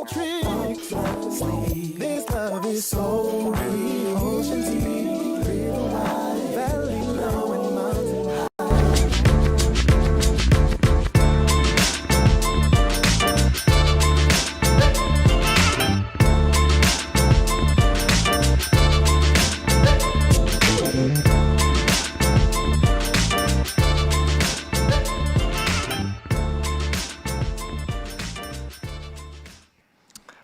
tricks up to sleep. This love is so real. Ocean deep, river wide, valley low and mountain high.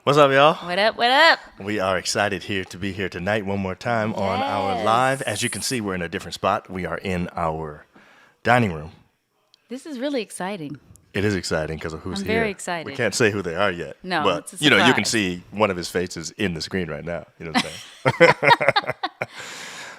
What's up, y'all? What up, what up? We are excited to be here tonight one more time on our live. As you can see, we're in a different spot. We are in our dining room. This is really exciting. It is exciting because of who's I'm here. very excited. We can't say who they are yet. No, but it's a you know, you can surprise. see one of his faces in the screen right now. You know what I'm saying?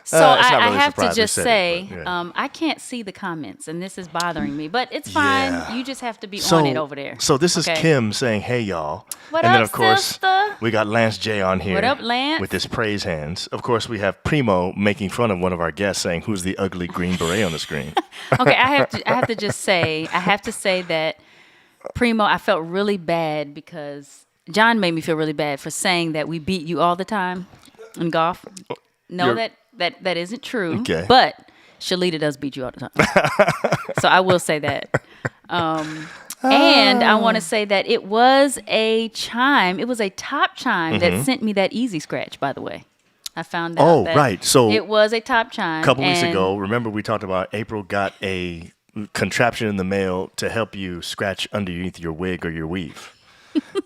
So it's not I really a have to surprise we just said say, it, but, yeah. I can't see the comments, and this is bothering me. But it's fine. Yeah. You just have to be on it over there. So this is okay? Kim saying, "Hey, y'all." What and up, then, of course, sister? we got Lance J on here. What up, Lance? With his praise hands. Of course, we have Primo making fun of one of our guests, saying, "Who's the ugly green beret on the screen?" Okay, I have to just say, that Primo, I felt really bad because John made me feel really bad for saying that we beat you all the time in golf. No, that isn't true. Okay. But Shalita does beat you all the time. So I will say that. And I want to say that it was a chime. It was a top chime that sent me that easy scratch, by the way. I found out Oh, that right. So it was a top chime. a couple weeks and ago, remember we talked about April got a contraption in the mail to help you scratch underneath your wig or your weave.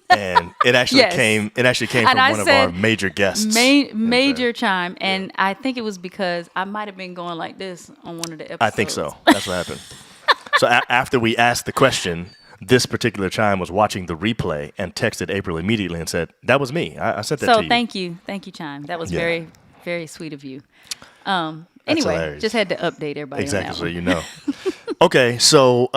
And it actually Yes. came. It actually came And from I one of said our major guests. Major chime. And I think it was because I might have been going like this on one of the episodes. I think so. That's what happened. So after we asked the question, this particular chime was watching the replay and texted April immediately and said, "That was me. I said that to So you." thank you, chime. That was Yeah. very, very sweet of you. Anyway, hilarious. just had to update everybody. Exactly, on that so one. you know. Okay, so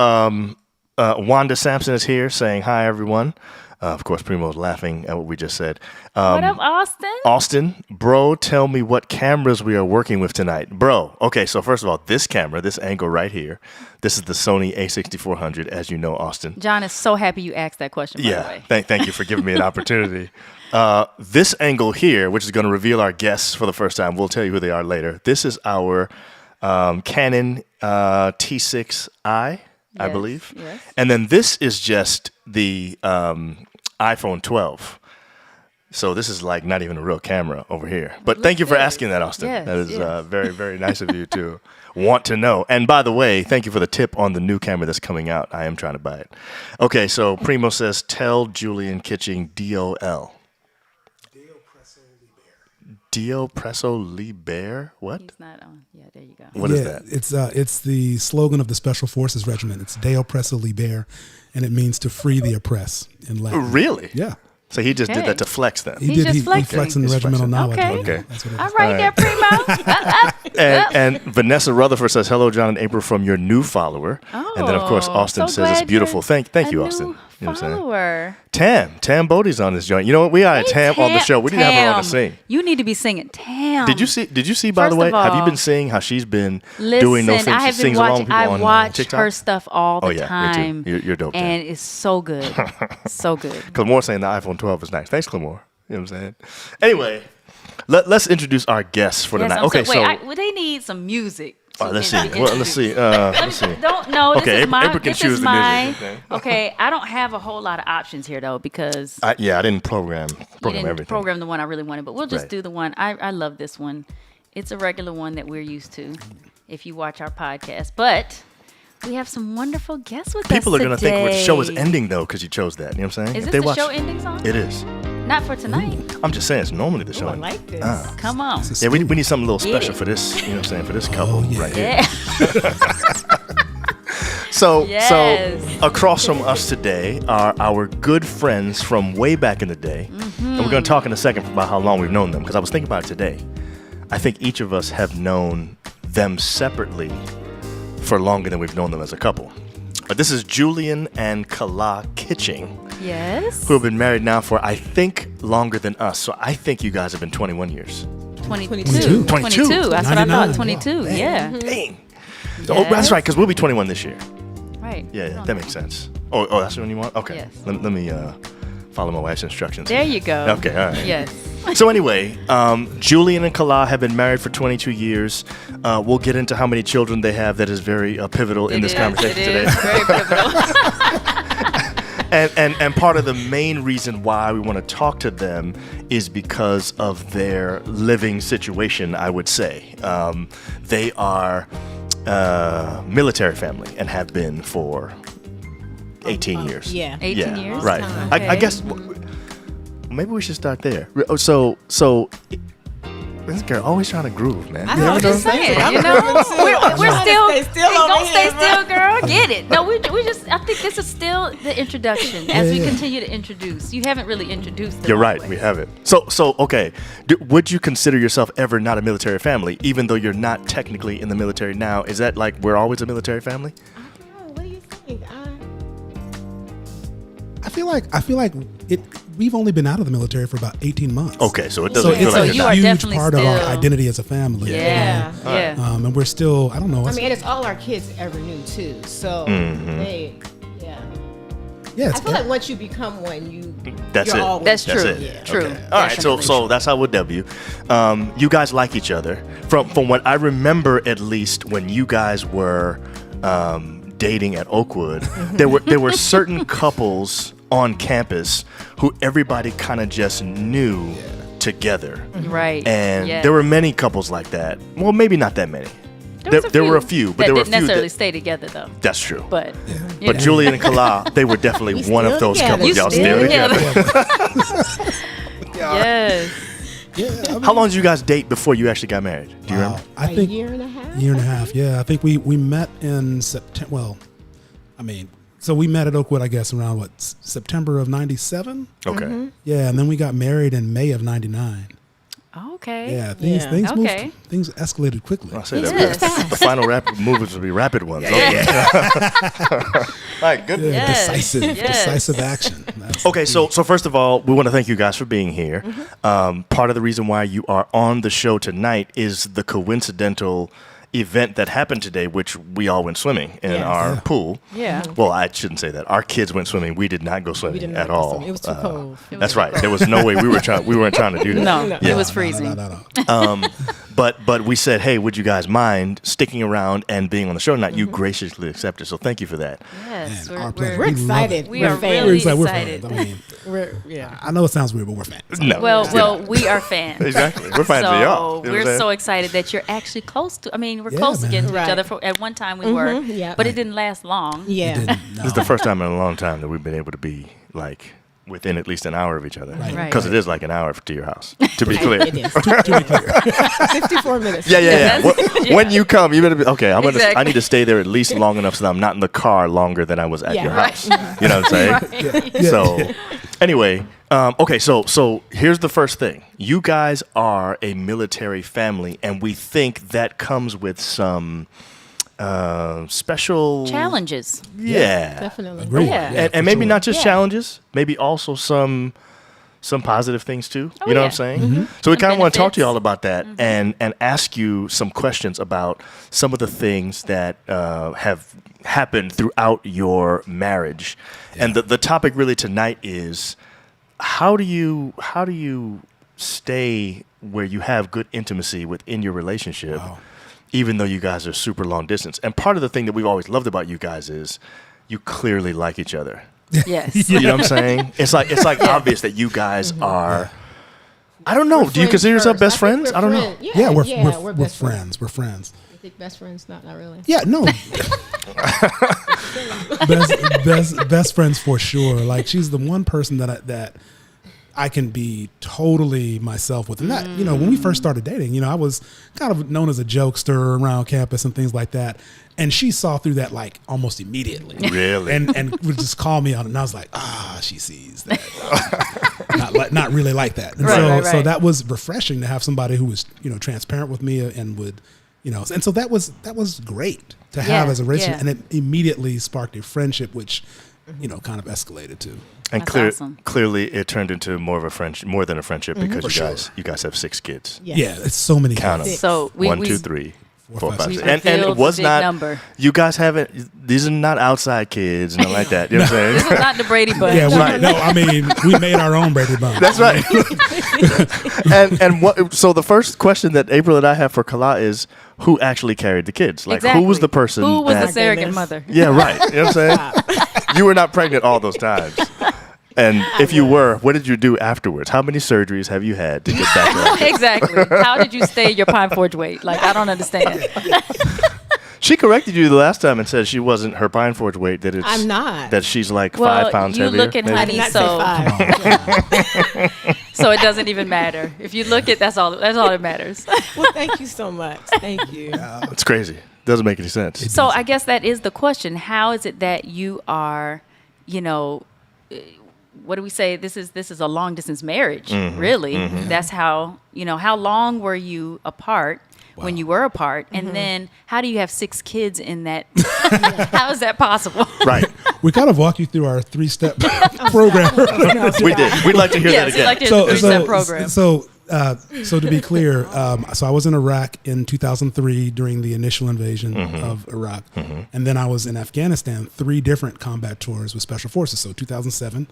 Wanda Sampson is here saying hi, everyone. Of course, Primo's laughing at what we just said. What up, Austin? Austin, bro, tell me what cameras we are working with tonight. Bro, okay, so first of all, this camera, this angle right here, this is the Sony a6400, as you know, Austin. John is so happy you asked that question, by the way. Thank you for giving me an opportunity. This angle here, which is going to reveal our guests for the first time, we'll tell you who they are later. This is our Canon T6i, I Yes, believe. yes. And then this is just the iPhone 12. So this is like not even a real camera over here. But thank you for good. asking that, Austin. Yes, that is yes. very, very nice of you to want to know. And by the way, thank you for the tip on the new camera that's coming out. I am trying to buy it. Okay, so Primo says, tell Julian Kitching DOL. Dio Presso Liber? What? He's not on. Yeah, there you go. What is that? It's the slogan of the Special Forces Regiment. It's Deo Presso Liber, and it means to free the oppressed in Latin. Really? Yeah. So he just did Okay. that to flex then. He's just He flexing. flexing the He's regimental flexing. knowledge. Okay. Okay. That's what it is. All right, there, Primo. And Vanessa Rutherford says, hello, John and April, from your new follower. And then, of course, Oh, Austin so says it's glad beautiful. you're Thank you, a Austin. new You know what I'm saying? follower. Tam Bodie's on this joint. You know what? We got a Tam on the show. We need to have her on to sing. You need to be singing Tam. Did you see, by the First way, of have you all, been seeing how she's been Listen, doing those things? I She have been sings along with watching. people I on watch TikTok? her stuff all the Oh, yeah, time. me too. You're dope, Tam. And it's so good, so good. Clemore saying the iPhone 12 is nice. Thanks, Clemore. You know what I'm saying? Anyway, let's introduce our guests for Yes, tonight. I'm Okay, so wait, they need some music. all right, let's see. to Well, let's see. Let's see. Don't know. This Okay, is my. April can This choose is the my. music, okay? Okay, I don't have a whole lot of options here though because I didn't program you didn't everything. program the one I really wanted, but we'll just Right. do the one. I love this one. It's a regular one that we're used to if you watch our podcast. But we have some wonderful guests with People us are going to think the show is today. ending, though, because you chose that. You know what I'm saying? Is If this they the show ending song? It is. Not for tonight. I'm just saying, it's normally the show I ending. like this. Ah. Come on. This is Yeah, we need something a little Get special it. for this, you know what I'm saying, for this couple yeah. right here. Yeah. So Yes. across from us today are our good friends from way back in the day. Mm-hmm. And we're going to talk in a second about how long we've known them, because I was thinking about it today. I think each of us have known them separately for longer than we've known them as a couple. But this is Julian and Kalah Kitching, Yes. who have been married now for, I think, longer than us. So I think you guys have been 21 years. 22. 22. That's what I 99. thought. 22. Wow. Yeah. Dang. Oh, that's right, because we'll be 21 this year. Right. Yeah, that makes sense. Oh, that's the one you want? Okay. Yes. Let me follow my wife's instructions. There you go. Okay, all right. Yes. So anyway, Julian and Kalah have been married for 22 years. We'll get into how many children they have. That is very pivotal in this conversation today. It is very pivotal. And part of the main reason why we want to talk to them is because of their living situation, I would say. They are military family and have been for 18 years. Yeah. 18 years? Right. Okay. I guess maybe we should start there. So this girl always trying to groove, man. I'm just saying, you know, we're still, don't stay still, girl. Get it? No, we just. I think this is still the introduction as we continue to introduce. You haven't really introduced. You're right. We haven't. So okay. Would you consider yourself ever not a military family, even though you're not technically in the military now? Is that like we're always a military family? I don't know. What do you think? I feel like it. We've only been out of the military for about 18 months. Okay, so it So doesn't it's feel like a you're you not. are huge definitely part of our still- identity as a family. Yeah. Yeah. And we're still, I don't know. I mean, and it's all our kids ever knew too. So they, yeah, I feel like once you become one, That's you're it. always That's That's true. it. Yeah. True. Okay. All right, so that's how we'll W. You guys like each other. From what I remember, at least when you guys were dating at Oakwood, there were certain couples on campus who everybody kind of just knew together. Right. And Yes. there were many couples like that. Well, maybe not that many. was There were a few, but that there were a didn't few necessarily that, stay together though. that's true. But But Julian and Kalah, they were definitely one of those together. couples. You Y'all still still together. Yes. How long did you guys date before you actually got married? Do you remember? I think a year and a half. year and a half. Yeah, I think we met in September. Well, I mean, so we met at Oakwood, I guess, around September of '97. Okay. Yeah, and then we got married in May of '99. Okay. Yeah, things Yeah. Okay. moved. Things escalated quickly. I'll say Yes. the final moves will be rapid ones. Okay. My goodness. Yes. Decisive, Yes. decisive action. That's Okay, so first of all, we want to thank you guys for being here. Mm-hmm. Part of the reason why you are on the show tonight is the coincidental event that happened today, which we all went swimming in Yes. our pool. Yeah. Well, I shouldn't say that. Our kids went swimming. We did not go swimming did not at go all. swimming. It was too cold. That's right. There was no way we weren't trying to do that. No, Yeah. it was freezing. No. But we said, hey, would you guys mind sticking around and being on the show tonight? You graciously accepted, so thank you for that. Yes. Man, our We're, pleasure. We're We love excited. it. we are fans. really We're excited. fans. I mean, Yeah. I know it sounds weird, but we're fans. No. Well, we are fans. Exactly. We're fans so of y'all. You know what I'm we're saying? so excited that you're actually close to. I mean, we're Yeah, close man. again to each Right. other. At one time we were, yeah. but it didn't last long. Yeah. It didn't, no. This is the first time in a long time that we've been able to be like within at least an hour of each other. Right. Because it is like an hour to your house, to be clear. It is. To be clear. 54 minutes. Yeah. Yes. When you come, you better be okay. I Exactly. need to stay there at least long enough so that I'm not in the car longer than I was at Yeah, your right. house. You know what I'm saying? So, anyway, okay. So here's the first thing. You guys are a military family, and we think that comes with some special Challenges. Yeah. Definitely. Agreed. Yeah. And maybe for not just Yeah. challenges, maybe also some positive things too. You know what I'm yeah. saying? So we kind of want to talk to you benefits. all about that and ask you some questions about some of the things that have happened throughout your marriage. And the topic really tonight is how do you stay where you have good intimacy within your relationship, even though you guys are super long distance? And part of the thing that we've always loved about you guys is you clearly like each other. Yes. You know what I'm saying? It's like obvious that you guys are. I don't know. Do you consider yourself best friends? I don't know. Yeah, we're best friends. We're friends. You think best friends? Not really. Yeah, no. best friends for sure. Like she's the one person that I can be totally myself with. And that, when we first started dating, I was kind of known as a jokester around campus and things like that. And she saw through that like almost immediately. Really? And would just call me on it. And I was like, she sees that. not really like that. And so that was refreshing to have somebody who was, transparent with me and would, and so that was great to have as a relationship. Yeah. And it immediately sparked a friendship, which, kind of escalated too. And That's awesome. clearly, it turned into more than a friendship because For you guys have 6 kids. Yes. Yeah, it's so many Count 'em. kids. So we 1, 2, 3, 4, 5, 6. We've And revealed it was the big not. number. You guys haven't. These are not outside kids, nothing like that. You know what I'm This saying? is not the Brady Bunch. Yeah, Right. no, I mean, we made our own Brady Bunch. That's right. and what? So the first question that April and I have for Kalah is, who actually carried the kids? Like, Exactly. who was the person? Who was that, the surrogate goodness. mother? Yeah, right. You know what I'm saying? You were not pregnant all those times. And if you were, what did you do afterwards? How many surgeries have you had to get back to Exactly. How did you stay your Pine Forge weight? Like, I don't understand. She corrected you the last time and said she wasn't her Pine Forge weight. That it's I'm not. That she's like Well, 5 pounds you heavier. look at maybe? I did Honey, not say so 5. so it doesn't even matter. If you look at that's all that matters. Well, thank you so much. Thank you. It's crazy. Doesn't make any sense. So I guess that is the question. How is it that you are, what do we say? This is a long distance marriage, really. That's how, how long were you apart when you were apart? And then how do you have 6 kids in that? How is that possible? Right. We kind of walk you through our 3-step program. We did. We'd like to hear that Yes, again. we like to hear the 3-step program. So to be clear, so I was in Iraq in 2003 during the initial invasion of Iraq, and then I was in Afghanistan 3 different combat tours with Special Forces. So 2007,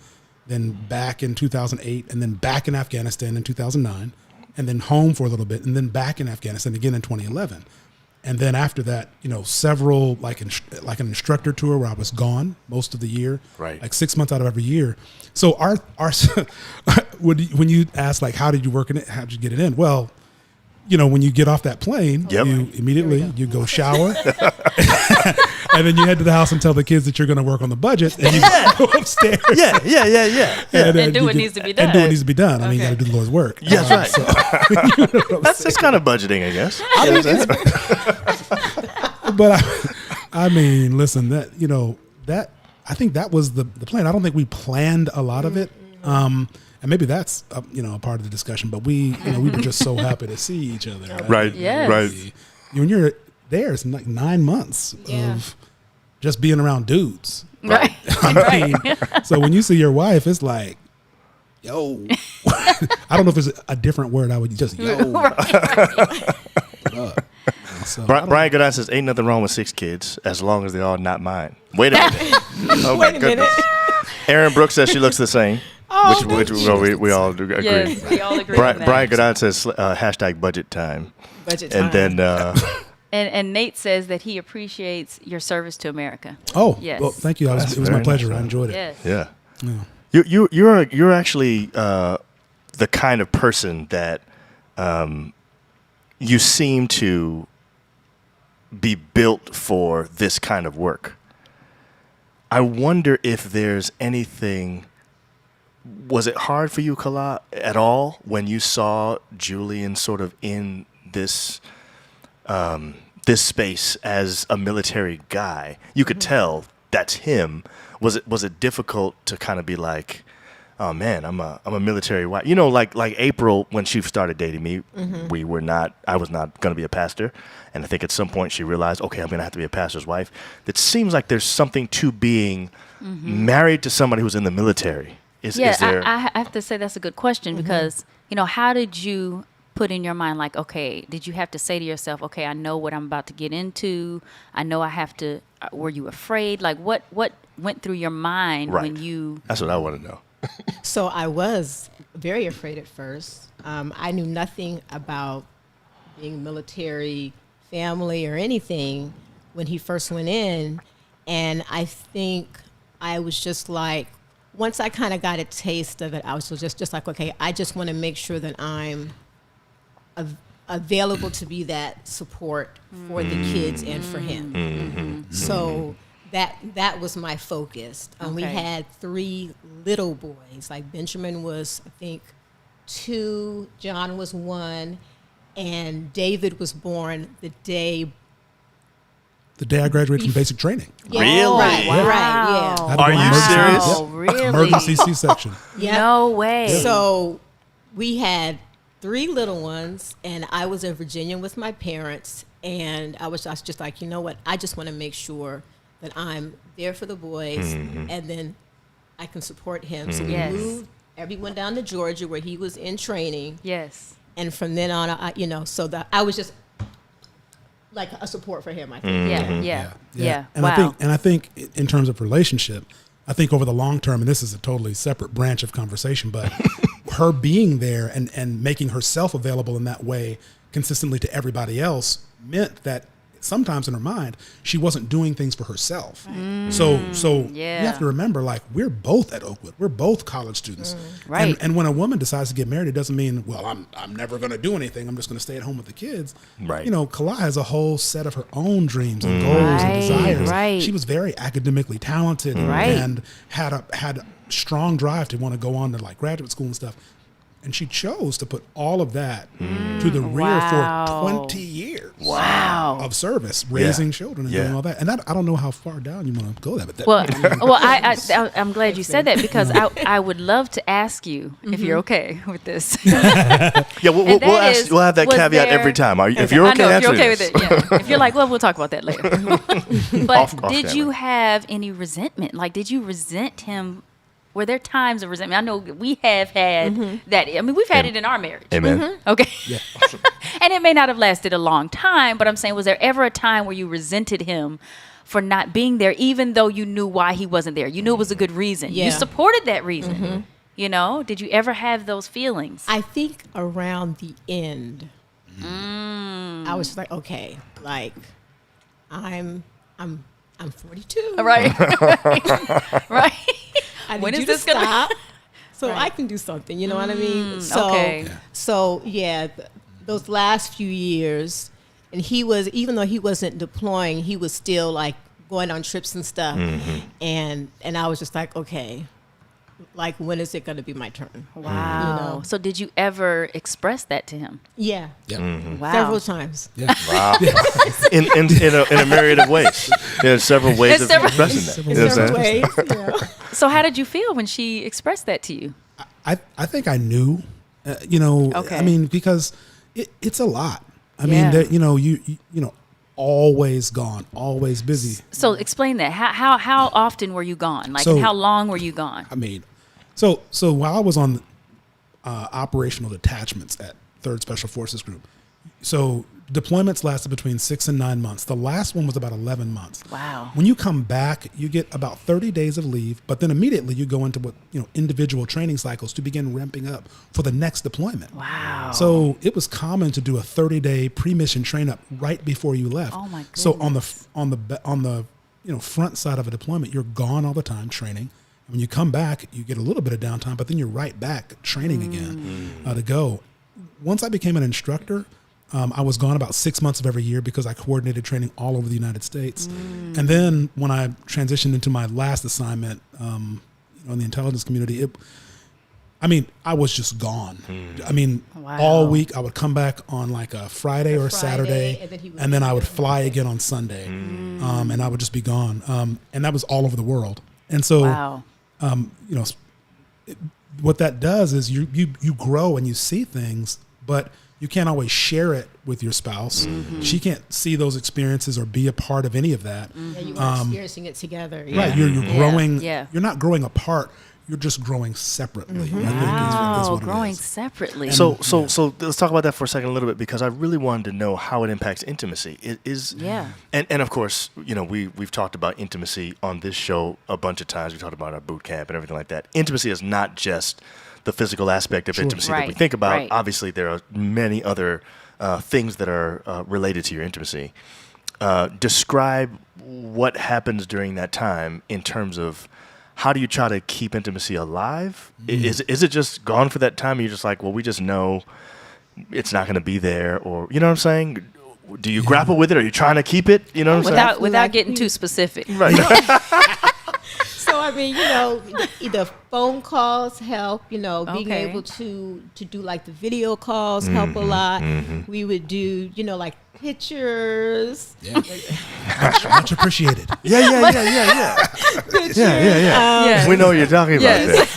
then back in 2008, and then back in Afghanistan in 2009, and then home for a little bit, and then back in Afghanistan again in 2011. And then after that, several like an instructor tour where I was gone most of the year, Right. like 6 months out of every year. So our when you ask like how did you work in it, how did you get it in? Well, when you get off that plane, Yep. you immediately you go shower, and then you head to the house and tell the kids that you're going to work on the budget, and you go upstairs. Yeah. And And do you what needs to be done. And do what needs to be done. I mean, you Okay. got to do the Lord's work. Yes, right. That's kind of budgeting, I guess. But I mean, listen, that I think that was the plan. I don't think we planned a lot of it. And maybe that's a part of the discussion. But we were just so happy to see each other. Right. Yes. Right. When you're there, it's like 9 months Yeah. of just being around dudes. Right. I mean, so when you see your wife, it's like, yo. I don't know if there's a different word I would just yo. So, Brian Goodine says, ain't nothing wrong with 6 kids as long as they're all not mine. Wait a minute. Oh, my Wait a minute. goodness. Aaron Brooks says she looks the same. Oh, which we all do agree. Yes, we all agree on that. Brian Goodine says, hashtag budget time. Budget And time. then, And Nate says that he appreciates your service to America. oh, Yes. well, thank you. It was very my pleasure. nice. I enjoyed it. Yes. yeah. You're actually the kind of person that you seem to be built for this kind of work. I wonder if there's anything. Was it hard for you, Kalah, at all when you saw Julian sort of in this this space as a military guy? You could tell that's him. Was it difficult to kind of be like, oh man, I'm a military wife? Like April when she started dating me, I was not going to be a pastor, and I think at some point she realized, okay, I'm going to have to be a pastor's wife. It seems like there's something to being married to somebody who's in the military. Is there? I have to say that's a good question because, how did you put in your mind, like, okay, did you have to say to yourself, okay, I know what I'm about to get into. I know I have to, were you afraid? Like what went through your mind Right. when you? That's what I want to know. So I was very afraid at first. I knew nothing about being military family or anything when he first went in. And I think I was just like, once I kind of got a taste of it, I was just like, okay, I just want to make sure that I'm available to be that support for the kids and for him. So that was my focus. We Okay. had 3 little boys. Like Benjamin was, I think, 2, John was 1, and David was born the day. The day I graduated from basic training. Yeah, Really? Right, Wow. right, I had to Are go you emergency- serious? Yep. Oh, really? Emergency C-section. yeah. No way. So we had 3 little ones, and I was in Virginia with my parents, and I was just like, you know what? I just want to make sure that I'm there for the boys, and then I can support him. So we Yes. moved everyone down to Georgia where he was in training, Yes. and from then on, I so that I was just like a support for him. I think. Yeah. And Wow. I think in terms of relationship, I think over the long term, and this is a totally separate branch of conversation, but her being there and making herself available in that way consistently to everybody else meant that sometimes in her mind, she wasn't doing things for herself. So you have to remember, like, we're both at Oakwood. We're both college students. Right. And when a woman decides to get married, it doesn't mean, well, I'm never going to do anything. I'm just going to stay at home with the kids. Right. You know, Kalah has a whole set of her own dreams and goals and desires. Right. She was very academically talented and had a strong drive to want to go on to like graduate school and stuff. And she chose to put all of that to the rear for 20 years of service, raising children and doing all that. And I don't know how far down you want to go there. But I'm glad you said that, because I would love to ask you if you're okay with this. Yeah, we'll have that caveat every time. If you're okay, if you're okay with it. Yeah. If you're like, well, we'll talk about that later. But Off did you camera. have any resentment? Like, did you resent him? Were there times of resentment? I know we have had that. I mean, we've had it in our marriage. Amen. Okay. And it may not have lasted a long time, but I'm saying, was there ever a time where you resented him for not being there, even though you knew why he wasn't there? You knew it was a good reason. Yeah. You supported that reason. You know, did you ever have those feelings? I think around the end, I was like, okay, like I'm 42. Right. Right. I need When you is to this gonna- stop so I can do something. You know what I mean? okay. So those last few years, and he was, even though he wasn't deploying, he was still like going on trips and stuff. And I was just like, okay, like, when is it going to be my turn? Wow. You know? So did you ever express that to him? Yeah. Wow. Several times. Wow. in a myriad of ways. There's several ways of expressing that. In You know what I'm several saying? ways. Yeah. So how did you feel when she expressed that to you? I think I knew, I mean, because it's a lot. I mean, you always gone, always busy. So explain that. How often were you gone? Like, So- and how long were you gone? I mean, so while I was on operational detachments at 3rd Special Forces Group, so deployments lasted between 6 and 9 months. The last one was about 11 months. Wow. When you come back, you get about 30 days of leave, but then immediately you go into individual training cycles to begin ramping up for the next deployment. Wow. So it was common to do a 30-day pre-mission train up right before you left. Oh my So on the front side of a deployment, you're gone all the time training. When you come back, you get a little bit of downtime, but then you're right back training again to go. Once I became an instructor, I was gone about 6 months of every year because I coordinated training all over the United States. And then when I transitioned into my last assignment in the intelligence community, I was just gone. I mean, all week I would come back on like a Friday or a Saturday, and then I would fly again on Sunday, and I would just be gone. And that was all over the world. And so, what that does is you grow and you see things, but you can't always share it with your spouse. She can't see those experiences or be a part of any of that. Yeah, you were experiencing it together. Yeah. Right, you're growing. Yeah. You're not growing apart. You're just growing separately. I think Wow. is what it Growing is. separately. So let's talk about that for a second a little bit, because I really wanted to know how it impacts intimacy. It is, and of course, we've talked about intimacy on this show a bunch of times. We talked about our boot camp and everything like that. Intimacy is not just the physical aspect of intimacy that we think about. Right. Obviously, there are many other things that are related to your intimacy. Describe what happens during that time in terms of how do you try to keep intimacy alive? Is it just gone for that time? And you're just like, well, we just know it's not going to be there, or you know what I'm saying? Do you grapple with it? Are you trying to keep it? You know what I'm saying? Without getting too specific. Right. So I mean, either phone calls help. Being Okay. able to do like the video calls help a lot. We would do like pictures. Yeah. Much appreciated. Yeah. Pictures. Yes. We know what you're talking about Yes.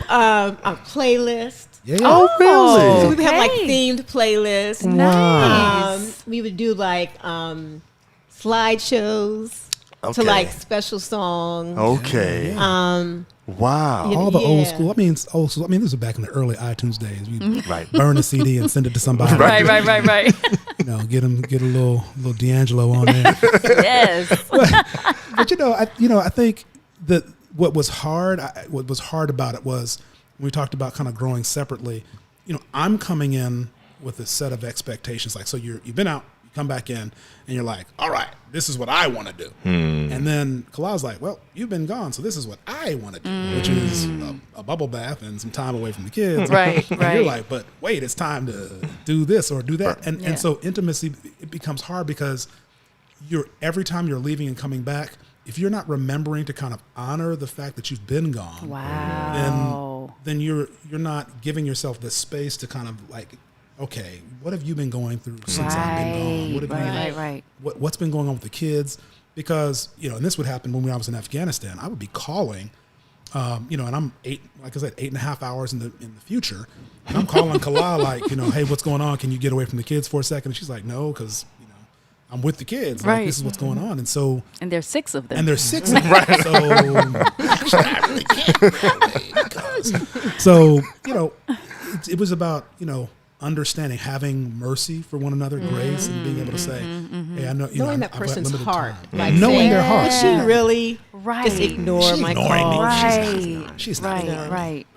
A playlist. Yeah. Oh, really? So we would have like Okay. themed playlists. Nice. We would do like slideshows. to like special songs. Okay. Wow. All the old school. I mean, old school. I mean, this was back in the early iTunes days. You Right. burn a CD and send it to somebody. Right. You know, get a little D'Angelo on there. Yes. But I think that what was hard about it was when we talked about kind of growing separately. You know, I'm coming in with a set of expectations. Like, so you've been out, you come back in, and you're like, all right, this is what I want to do. And then Kalah's like, well, you've been gone, so this is what I want to do, which is a bubble bath and some time away from the kids. Right. And you're like, but wait, it's time to do this or do that. And so intimacy, it becomes hard because every time you're leaving and coming back, if you're not remembering to kind of honor the fact that you've been gone, then you're not giving yourself the space to kind of like, okay, what have you been going through since I've been gone? What have you, what's been going on with the kids? Because, and this would happen when I was in Afghanistan. I would be calling, and I'm 8.5 hours in the future. And I'm calling Kalah like, hey, what's going on? Can you get away from the kids for a second? And she's like, no, because I'm with the kids. Like, this is what's going on. And there's 6 of them. And there's 6 of them. Right. So actually, I really can't. So, it was about, understanding, having mercy for one another, grace, and being able to say, hey, I know, knowing that person's heart. Like knowing their heart. Did she really just ignore my call? She's not Right.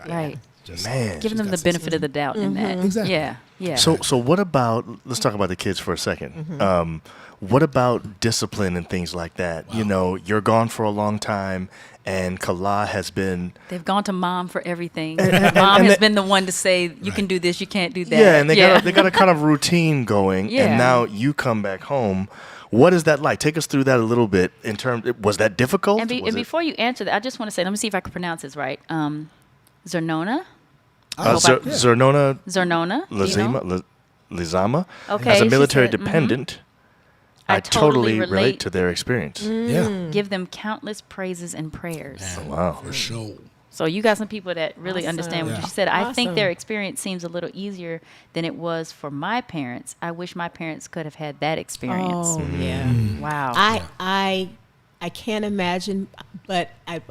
Man. Giving them the benefit of the doubt in that. Exactly. Yeah. So what about, let's talk about the kids for a second. What about discipline and things like that? Wow. You're gone for a long time, and Kalah has been... They've gone to mom for everything. Mom has been the one to say, you can do this, you can't do that. Yeah, and they got a kind of routine going, and now you come back home. What is that like? Take us through that a little bit in terms... Was that difficult? And before you answer that, I just want to say, let me see if I can pronounce this right. Zernona? Zernona Lizama. Okay, as a military dependent, I totally relate to their experience. Yeah. Give them countless praises and prayers. Oh, wow. For sure. So you got some people that really understand what you said. I Awesome. think their experience seems a little easier than it was for my parents. I wish my parents could have had that experience. Oh, yeah. Wow. I can't imagine, but I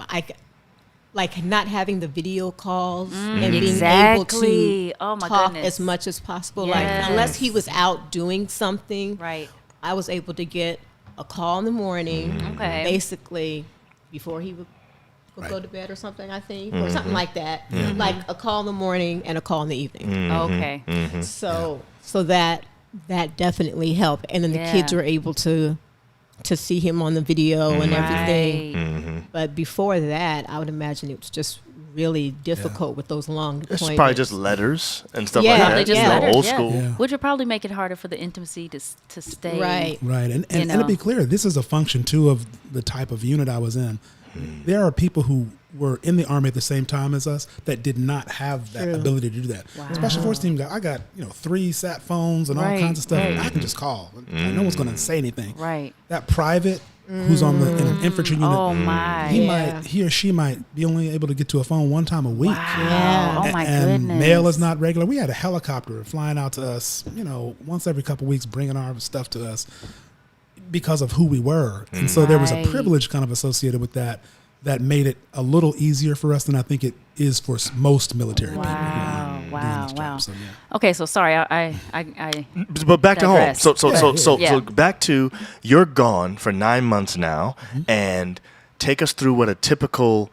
like not having the video calls and being able to talk as much as possible. Yes. Like unless he was out doing something, Right. I was able to get a call in the morning, basically before he would go to bed or something, I think, or something like that. Like a call in the morning and a call in the evening. Okay. So that definitely helped, and then the kids were able to see him on the video and everything. But before that, I would imagine it was just really difficult with those long deployments. It's probably just letters and stuff Yeah, like that. Probably just letters, Old school. Yeah. Which would probably make it harder for the intimacy to stay. Right. And to be clear, this is a function too of the type of unit I was in. There are people who were in the Army at the same time as us that did not have that ability to do that. Wow. Special Forces team, I got 3 sat phones and all kinds of stuff. And I can just call. No one's going to say anything. Right. That private who's in an infantry unit, Oh my. he or she might be only able to get to a phone one time a week. Wow. Oh my and goodness. mail is not regular. We had a helicopter flying out to us, once every couple of weeks, bringing our stuff to us because of who we were. And so there was a privilege kind of associated with that made it a little easier for us than I think it is for most military people. Wow. So, Okay, so sorry, I But back to home. digress. So back to, you're gone for 9 months now, and take us through what a typical.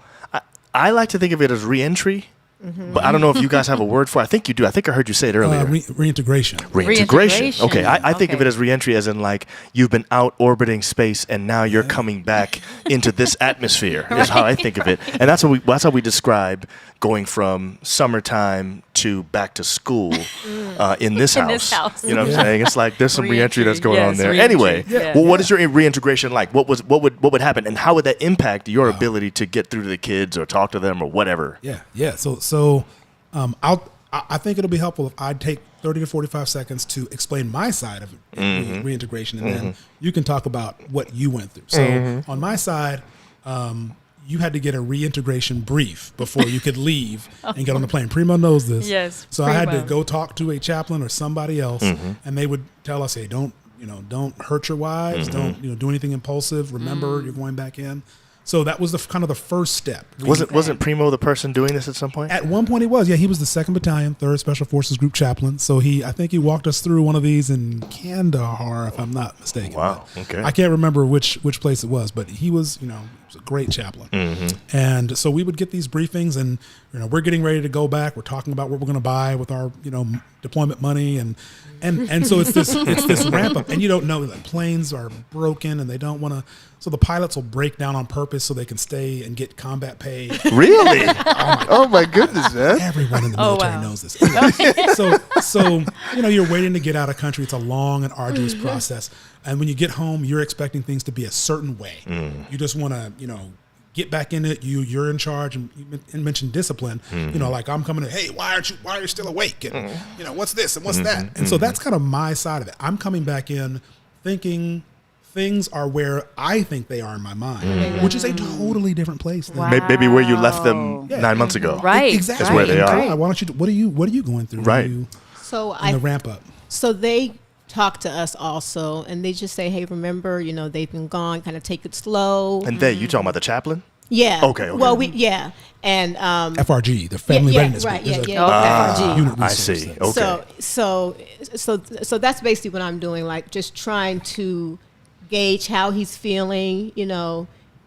I like to think of it as reentry. But I don't know if you guys have a word for it. I think you do. I think I heard you say it earlier. Reintegration. Reintegration. Okay, I think of it as reentry as in like you've been out orbiting space and now you're coming back into this atmosphere is how I think of it. And that's how we describe going from summertime to back to school in this house. You know what I'm saying? It's like there's some reentry that's going on there. Anyway, well, what is your reintegration like? What would happen, and how would that impact your ability to get through to the kids or talk to them or whatever? Yeah. So I think it'll be helpful if I take 30 to 45 seconds to explain my side of reintegration, and then you can talk about what you went through. So on my side, you had to get a reintegration brief before you could leave and get on the plane. Primo knows this. Yes, So I had to go talk to a chaplain or somebody else, and they would tell us, hey, don't don't hurt your wives, don't do anything impulsive. Remember, you're going back in. So that was kind of the first step. Wasn't Primo the person doing this at some point? At one point he was. Yeah, he was the 2nd Battalion, 3rd Special Forces Group Chaplain. So I think he walked us through one of these in Kandahar, if I'm not mistaken. Wow. But Okay. I can't remember which place it was, but he was, he was a great chaplain. And so we would get these briefings, and we're getting ready to go back. We're talking about what we're going to buy with our deployment money, and so it's this ramp up, and you don't know that planes are broken and they don't want to. So the pilots will break down on purpose so they can stay and get combat pay. Really? Oh my goodness, man. Everyone in the military knows this. So you're waiting to get out of country. It's a long and arduous process. And when you get home, you're expecting things to be a certain way. You just want to, get back in it. You're in charge, and you mentioned discipline. Like I'm coming in. Hey, why are you still awake? And what's this and what's that? And so that's kind of my side of it. I'm coming back in thinking things are where I think they are in my mind, which is a totally different place. Than Maybe where you left them 9 months ago. Right. Exactly. That's where they are. Right. Why don't you? What are you going through? Right. So in the ramp up. So they talk to us also, and they just say, "Hey, remember, they've been gone. Kind of take it slow." And you talking about the chaplain? Yeah. Okay. Well, and FRG, the Family Readiness Group. Right. There's a FRG. unit I resource see. thing. Okay. So that's basically what I'm doing, like just trying to gauge how he's feeling.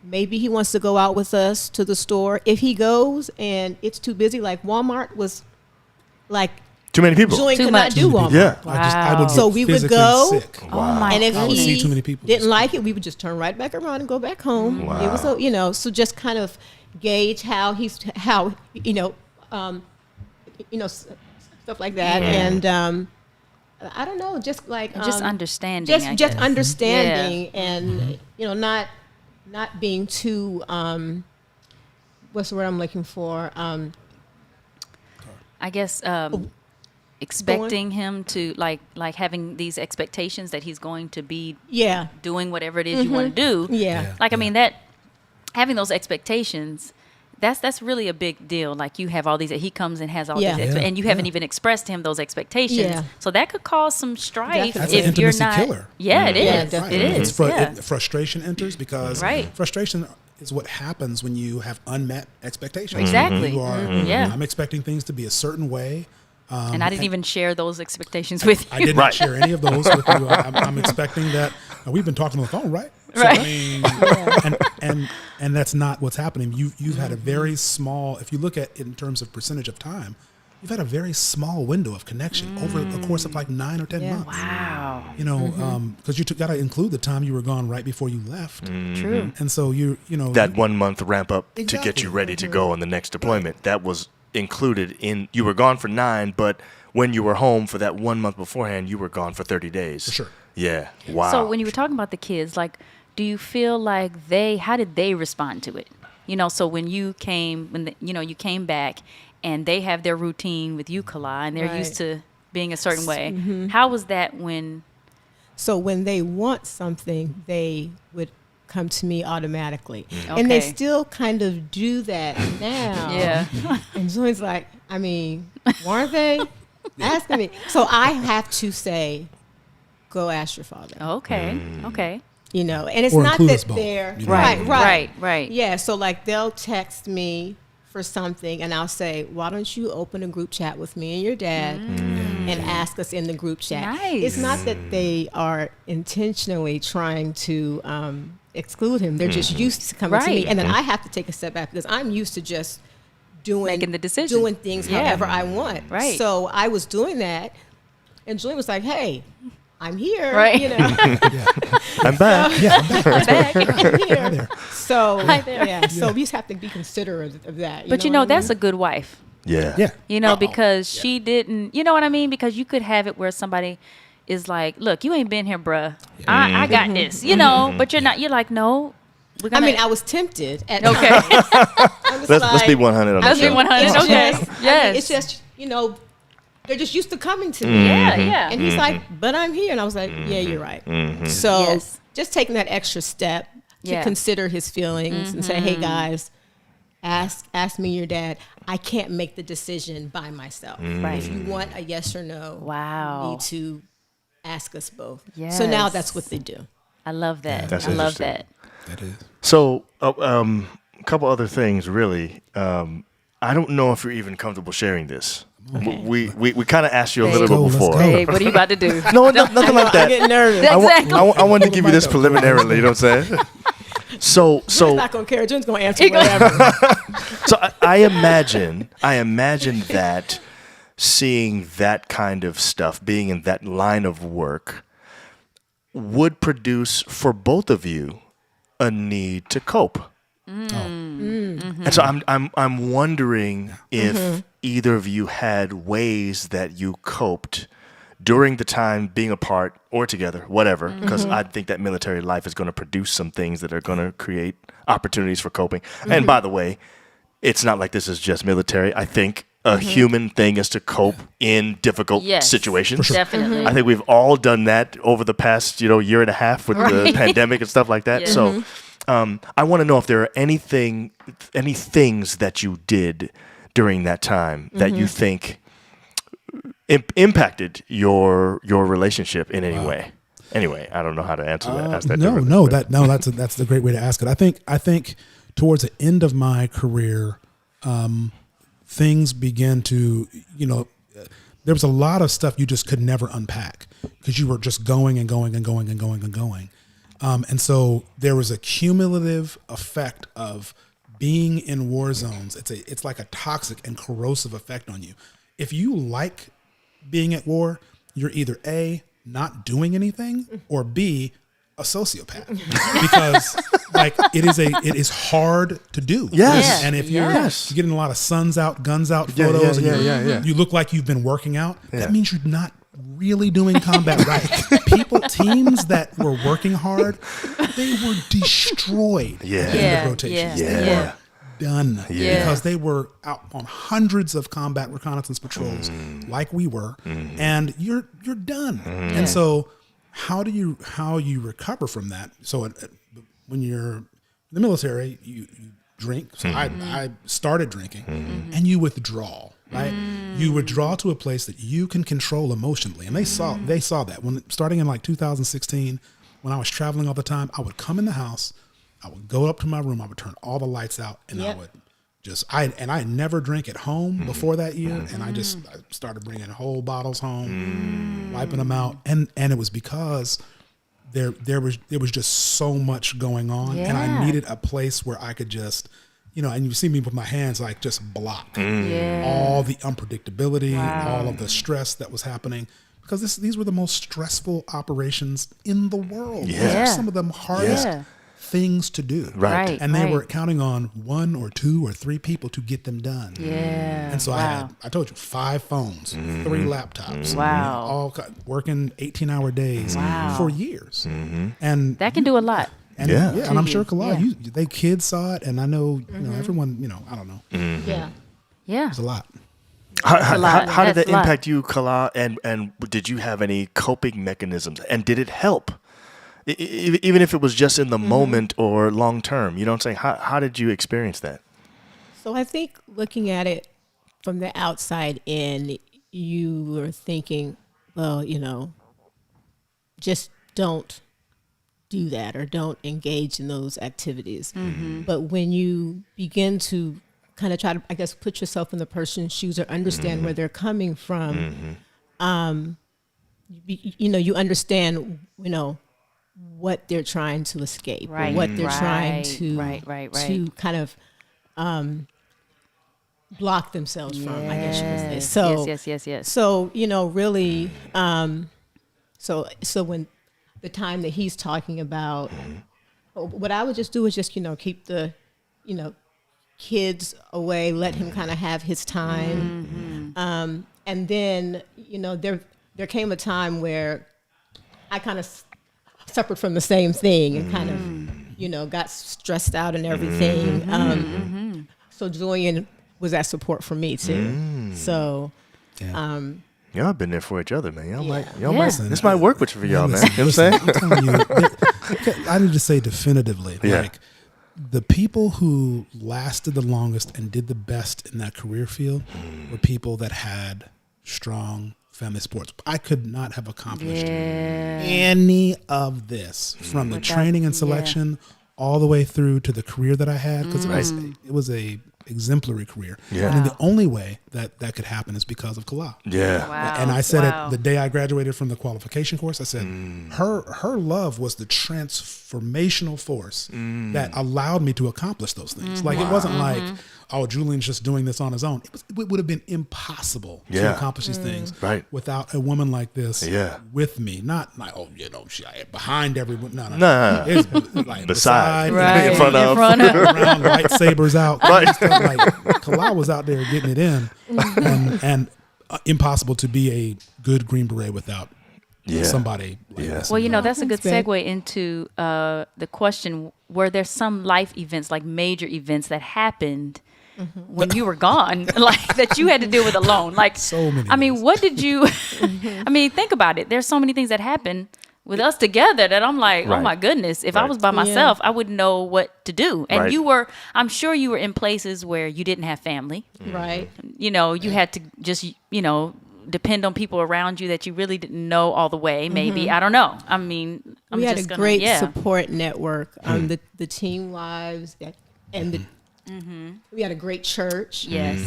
Maybe he wants to go out with us to the store. If he goes and it's too busy, like Walmart was, like Too many people. Julian Too could much. not do Walmart. Yeah. I would get So we would physically go. sick. Oh my And if I would see he too many people. didn't like it, we would just turn right back around and go back home. Wow. It was, so just kind of gauge how stuff like that, and I don't know, just like just understanding. just I just guess. understanding, and not being too what's the word I'm looking for? I guess expecting him to like having these expectations that he's going to be Yeah. doing whatever it is you want to do. Yeah. Like I mean that having those expectations, that's really a big deal. Like you have all these, he comes and has all Yeah. these, and you haven't Yeah. even expressed to him those expectations. Yeah. So that could cause some strife Definitely. That's an if you're intimacy not. killer. Yeah, it Yeah, is. definitely. It It's is. Yeah. frustration enters because Right. frustration is what happens when you have unmet expectations. Exactly. You are, Yeah. I'm expecting things to be a certain way. And I didn't even share those expectations with you. I did not share any of those with you. I'm expecting that. We've been talking on the phone, right? So, Right. I mean, and that's not what's happening. You've had a very small. If you look at it in terms of percentage of time, you've had a very small window of connection over the course of like 9 or 10 Yeah. months. Wow. Because you got to include the time you were gone right before you left, True. and so That 1 month ramp up to get Exactly. you ready to go on the next deployment. That was included in. You were gone for 9, but when you were home for that 1 month beforehand, you were gone for 30 days. For sure. Yeah. Wow. So when you were talking about the kids, like, do you feel like how did they respond to it? So when you came, you came back and they have their routine with you, Kalah, and they're Right. used to being a certain way. How was that when? So when they want something, they would come to me automatically. And they Okay. still kind of do that now. Yeah. And Joy's like, I mean, weren't they asking me? So I have to say, go ask your father. Okay. Okay. And it's Or not include us that both, they're Right. Yeah, so like they'll text me for something and I'll say, why don't you open a group chat with me and your dad and ask us in the group chat. Nice. It's not that they are intentionally trying to exclude him. They're just used to coming to me. Right. And then I have to take a step back because I'm used to just Making the decision. doing things Yeah. however I want. Right. So I was doing that and Julian was like, hey, I'm here. Right. I'm back. Yeah, I'm back. Back. I'm here. Hi there. So Hi there. yeah, so we just have to be considerate of that. But what I that's mean? a good wife. Yeah. Yeah. Because she didn't, you know what I mean? Because you could have it where somebody is like, look, you ain't been here, bruh. I got this, but you're not, you're like, no. We're I gonna, mean, I was tempted at okay. I was Let's be like, 100 on the Let's be show. 100. it's Okay. just- I mean, Yes. it's just, they're just used to coming to me. Yeah, yeah. And he's like, but I'm here. And I was like, yeah, you're right. So Yes. just taking that extra step to Yeah. consider his feelings and say, hey guys, ask me your dad. I can't make the decision by myself. Right. If you want a yes or no, Wow. you need to ask us both. So now Yes. that's what they do. I love that. That's I love interesting. that. That is. So, a couple other things, really. I don't know if you're even comfortable sharing this. Okay. We kind of asked you a Let's little go, bit let's before. go. Hey, what are you about to do? No, nothing like I that. get nervous. Exactly. I wanted to give you this preliminarily. You know what I'm saying? So Jen's not gonna care. Jen's gonna answer He goes- whatever. So I imagine that seeing that kind of stuff, being in that line of work, would produce for both of you a need to cope. And so I'm wondering if either of you had ways that you coped during the time being apart or together, whatever, because I think that military life is going to produce some things that are going to create opportunities for coping. And by the way, it's not like this is just military. I think a human thing is to cope in difficult Yes. situations. Definitely. I think we've all done that over the past, year and a half with the pandemic and stuff like that. Yeah. So I want to know if there are any things that you did during that time that you think impacted your relationship in any way. Anyway, I don't know how to answer that. Ask that differently, but- That's the great way to ask it. I think towards the end of my career, things began to, there was a lot of stuff you just could never unpack because you were just going and going and going and going and going. And so there was a cumulative effect of being in war zones. It's like a toxic and corrosive effect on you. If you like being at war, you're either A, not doing anything, or B, a sociopath. Because it is hard to do. Yes. And if you're getting a lot of suns out, guns out photos, and you look like you've been working out, that means you're not really doing combat right. Teams that were working hard, they were destroyed in the rotations. They were done because they were out on hundreds of combat reconnaissance patrols like we were, and you're done. And so how you recover from that? So when you're in the military, you drink. So I started drinking, and you withdraw. Right, you withdraw to a place that you can control emotionally, and they saw that when starting in like 2016, when I was traveling all the time, I would come in the house, I would go up to my room, I would turn all the lights out, and I would I never drank at home before that year, and I started bringing whole bottles home, wiping them out, and it was because there was just so much going on, and I needed a place where I could just. And you see me with my hands like just block all the unpredictability, all of the stress that was happening, because these were the most stressful operations in the world. These are some of the hardest things to do. Right. And they were counting on 1 or 2 or 3 people to get them done. Yeah. And so I told you, 5 phones, 3 laptops, Wow. all working 18-hour days for years. And That can do a lot. and and I'm sure Kalah, they kids saw it, and I know, everyone, I don't know. Yeah. It's a lot. How did That's that a lot. impact you, Kalah? And did you have any coping mechanisms? And did it help? Even if it was just in the moment or long term, you know what I'm saying? How did you experience that? So I think looking at it from the outside in, you were thinking, well, just don't do that or don't engage in those activities. But when you begin to kind of try to, I guess, put yourself in the person's shoes or understand where they're coming from, you understand, what they're trying to escape, or what they're trying to to kind of block themselves from, I guess you could say. So Yes. So really, so when the time that he's talking about, what I would just do is just keep the kids away, let him kind of have his time, and then there came a time where I kind of suffered from the same thing and kind of got stressed out and everything. So Julian was that support for me too. So. Y'all been there for each other, man. Y'all might Listen, this might work with for y'all, man. You know what I'm saying? I'm telling you, I need to say definitively, like the people who lasted the longest and did the best in that career field were people that had strong family sports. I could not have accomplished any of this from the training and selection all the way through to the career that I had, because it was a exemplary career. Yeah. I mean, the only way that could happen is because of Kalah. Yeah. Wow. And I said it the day I graduated from the qualification course. I said her love was the transformational force that allowed me to accomplish those things. Like it wasn't like, oh, Julian's just doing this on his own. It would have been impossible to accomplish these things without a woman like this with me. Not like, oh, she behind everyone. No. It's like beside, in front of, around, lightsabers out. Like Kalah was out there getting it in, and impossible to be a good Green Beret without somebody like this. Well, that's a good That's great. segue into the question: were there some life events, like major events, that happened when you were gone, like that you had to deal with alone? Like, So many I mean, things. what did you? I mean, think about it. There's so many things that happen with us together that I'm like, oh my goodness, if I was by myself, I wouldn't know what to do. And you were, I'm sure you were in places where you didn't have family. Right. You had to just, depend on people around you that you really didn't know all the way. Maybe, I don't know. I mean, We had a great support network. The Team Lives and we had a great church. Yes.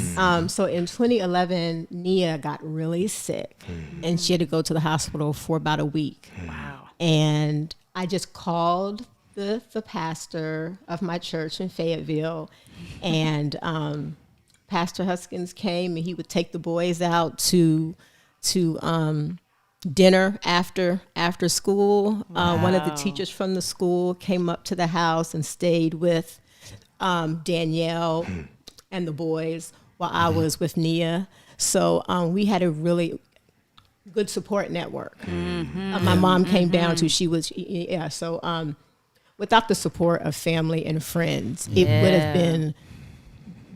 So in 2011, Nia got really sick, and she had to go to the hospital for about a week. Wow. And I just called the pastor of my church in Fayetteville, and Pastor Huskins came, and he would take the boys out to dinner after school. One of the teachers from the school came up to the house and stayed with Danielle and the boys while I was with Nia. So we had a really good support network. My mom came down to, so without the support of family and friends, it would have been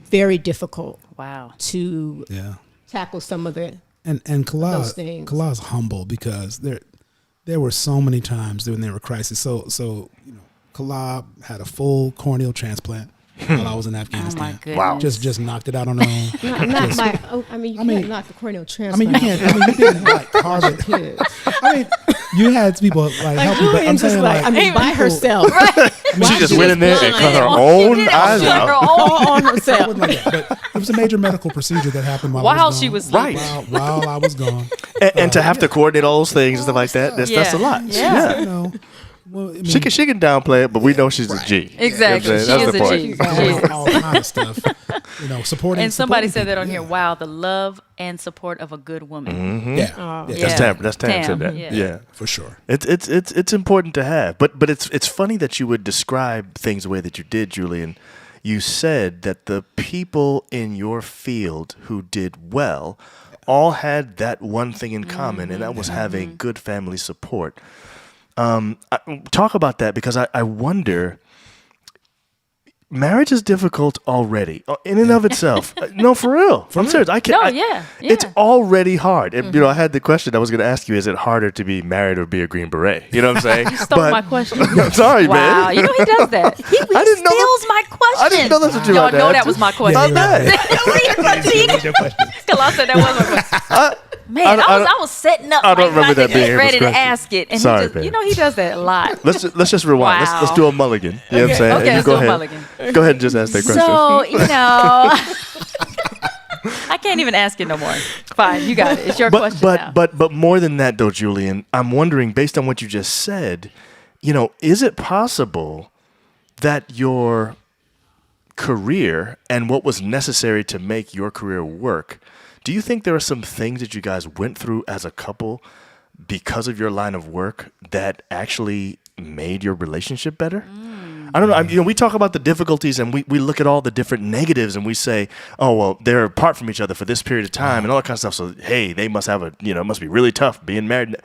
very difficult to tackle some of the And those things. Kalah's humble, because there were so many times when there were crises. So Kalah had a full corneal transplant while I was in Afghanistan. Oh my goodness. Wow. Just knocked it out on her own. You can't knock a corneal I transplant. mean, you can't. I mean, you didn't like carve it. I mean, you had people like help you, but I'm saying by herself. She just went in there and cut her own eyes out. All on it herself. wasn't like that. But it was a major medical procedure that happened while While I was she gone. was Right. While I was gone. And to have to coordinate all those things and stuff like that, that's a lot. Yeah. Well, I mean, She can downplay it, but we know she's a G. Exactly. You know what I'm saying? She is That's the a point. G. doing all kind of stuff, supporting. And somebody supporting said that people. on here. Wow, the love and support of a good woman. Yeah, That's Tam. That's Tam said that. Yeah. for sure. It's important to have, but it's funny that you would describe things the way that you did, Julian. You said that the people in your field who did well all had that one thing in common, and that was having good family support. Talk about that, because I wonder. Marriage is difficult already in and of itself. No, for real. I'm serious. It's already hard. And, I had the question I was going to ask you: is it harder to be married or be a Green Beret? You know what I'm saying? You stole my question. I'm sorry, man. Wow, he does that. He I didn't know steals my question. I didn't know that's what you Y'all wanted to know that answer. was my question. Not bad. Kalah said that was my question. Man, I was setting up. I don't remember that being April's ready to question. ask it, and Sorry, he man. he does that a lot. Let's just rewind. Wow. Let's do a mulligan. You know what I'm saying? Okay, And you let's go do a ahead. mulligan. Go ahead and just ask that question. So I can't even ask it no more. Fine, you got it. It's your question now. But more than that, though, Julian, I'm wondering, based on what you just said, is it possible that your career and what was necessary to make your career work, do you think there are some things that you guys went through as a couple because of your line of work that actually made your relationship better? I don't know. We talk about the difficulties, and we look at all the different negatives, and we say, oh, well, they're apart from each other for this period of time and all that kind of stuff. So, hey, they must have it must be really tough being married.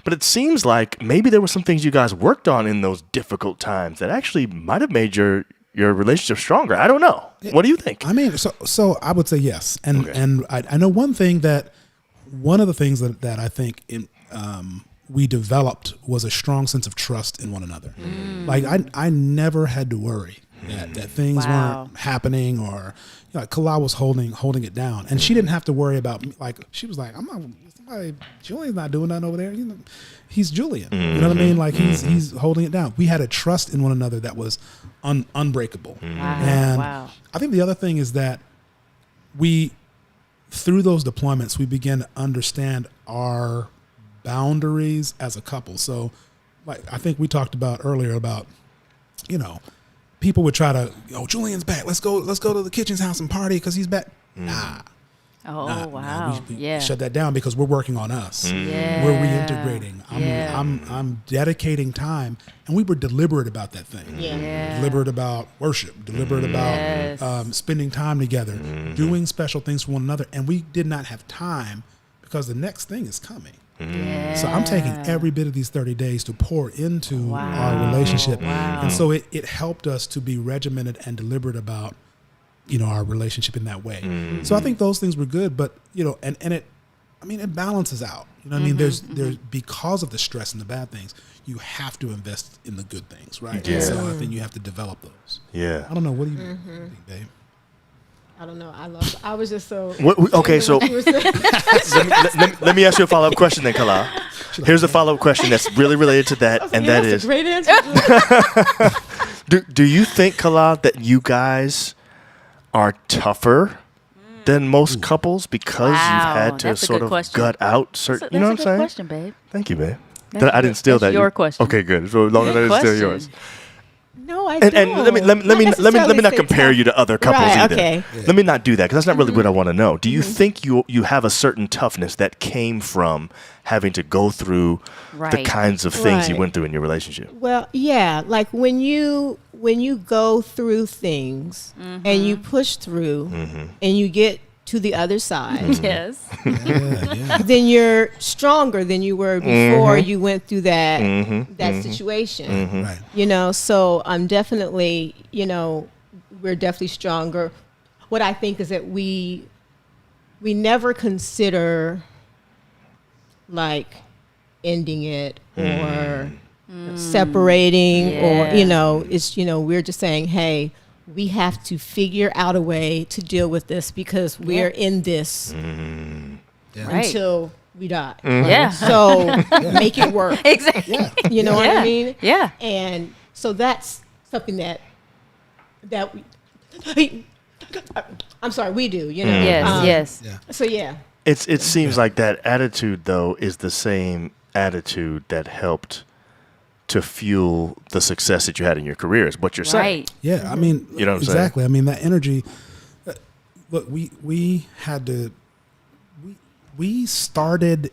But it seems like maybe there were some things you guys worked on in those difficult times that actually might have made your relationship stronger. I don't know. What do you think? I mean, so I would say yes, and I know one of the things that I think we developed was a strong sense of trust in one another. Like I never had to worry that things weren't happening, or like Kalah was holding it down, and she didn't have to worry about like she was like, I'm not somebody. Julian's not doing nothing over there. He's Julian. You know what I mean? Like he's holding it down. We had a trust in one another that was unbreakable. And I think the other thing is that through those deployments, we began to understand our boundaries as a couple. So, like I think we talked about earlier about, people would try to, Julian's back. Let's go to the kitchen's house and party because he's back. Nah. We shut that down because we're working on us. We're reintegrating. I'm dedicating time, and we were deliberate about that thing. Deliberate about worship. Deliberate about spending time together, doing special things for one another, and we did not have time because the next thing is coming. So I'm taking every bit of these 30 days to pour into our relationship, and so it helped us to be regimented and deliberate about our relationship in that way. So I think those things were good, but it balances out. I mean, there's because of the stress and the bad things, you have to invest in the good things, right? Yeah. So I think you have to develop those. Yeah. I don't know. What do you think, babe? I don't know. I was just so. Okay, so let me ask you a follow-up question then, Kalah. Here's a follow-up question that's really related to that, and that is, a great answer. do you think, Kalah, that you guys are tougher than most couples because you've had to that's a sort good of question. gut out certain, you know what I'm saying? That's a good question, babe. Thank you, babe. That's I didn't steal that's that. your question. Okay, good. So as long as I didn't steal yours. No, I And don't. let me not compare you to other couples Right, either. okay. Let me not do that because that's not really what I want to know. Do you think you have a certain toughness that came from having to go through the kinds of things you Right. went through in your relationship? Well, yeah, like when you go through things and you push through and you get to the other side, Yes. then you're stronger than you were before you went through that situation. Right. So I'm definitely, we're definitely stronger. What I think is that we never consider like ending it or separating or it's we're just saying, hey, we have to figure out a way to deal with this because we're in this Right. until we die. Yeah. So make it work. Exactly. You know what I mean? Yeah. And so that's something that we, I'm sorry, we do, Yes. Yeah. So yeah. It seems like that attitude, though, is the same attitude that helped to fuel the success that you had in your career, is what you're saying. Right. Yeah, I mean, You know what I'm saying? exactly. I mean, that energy. Look, we had to. We started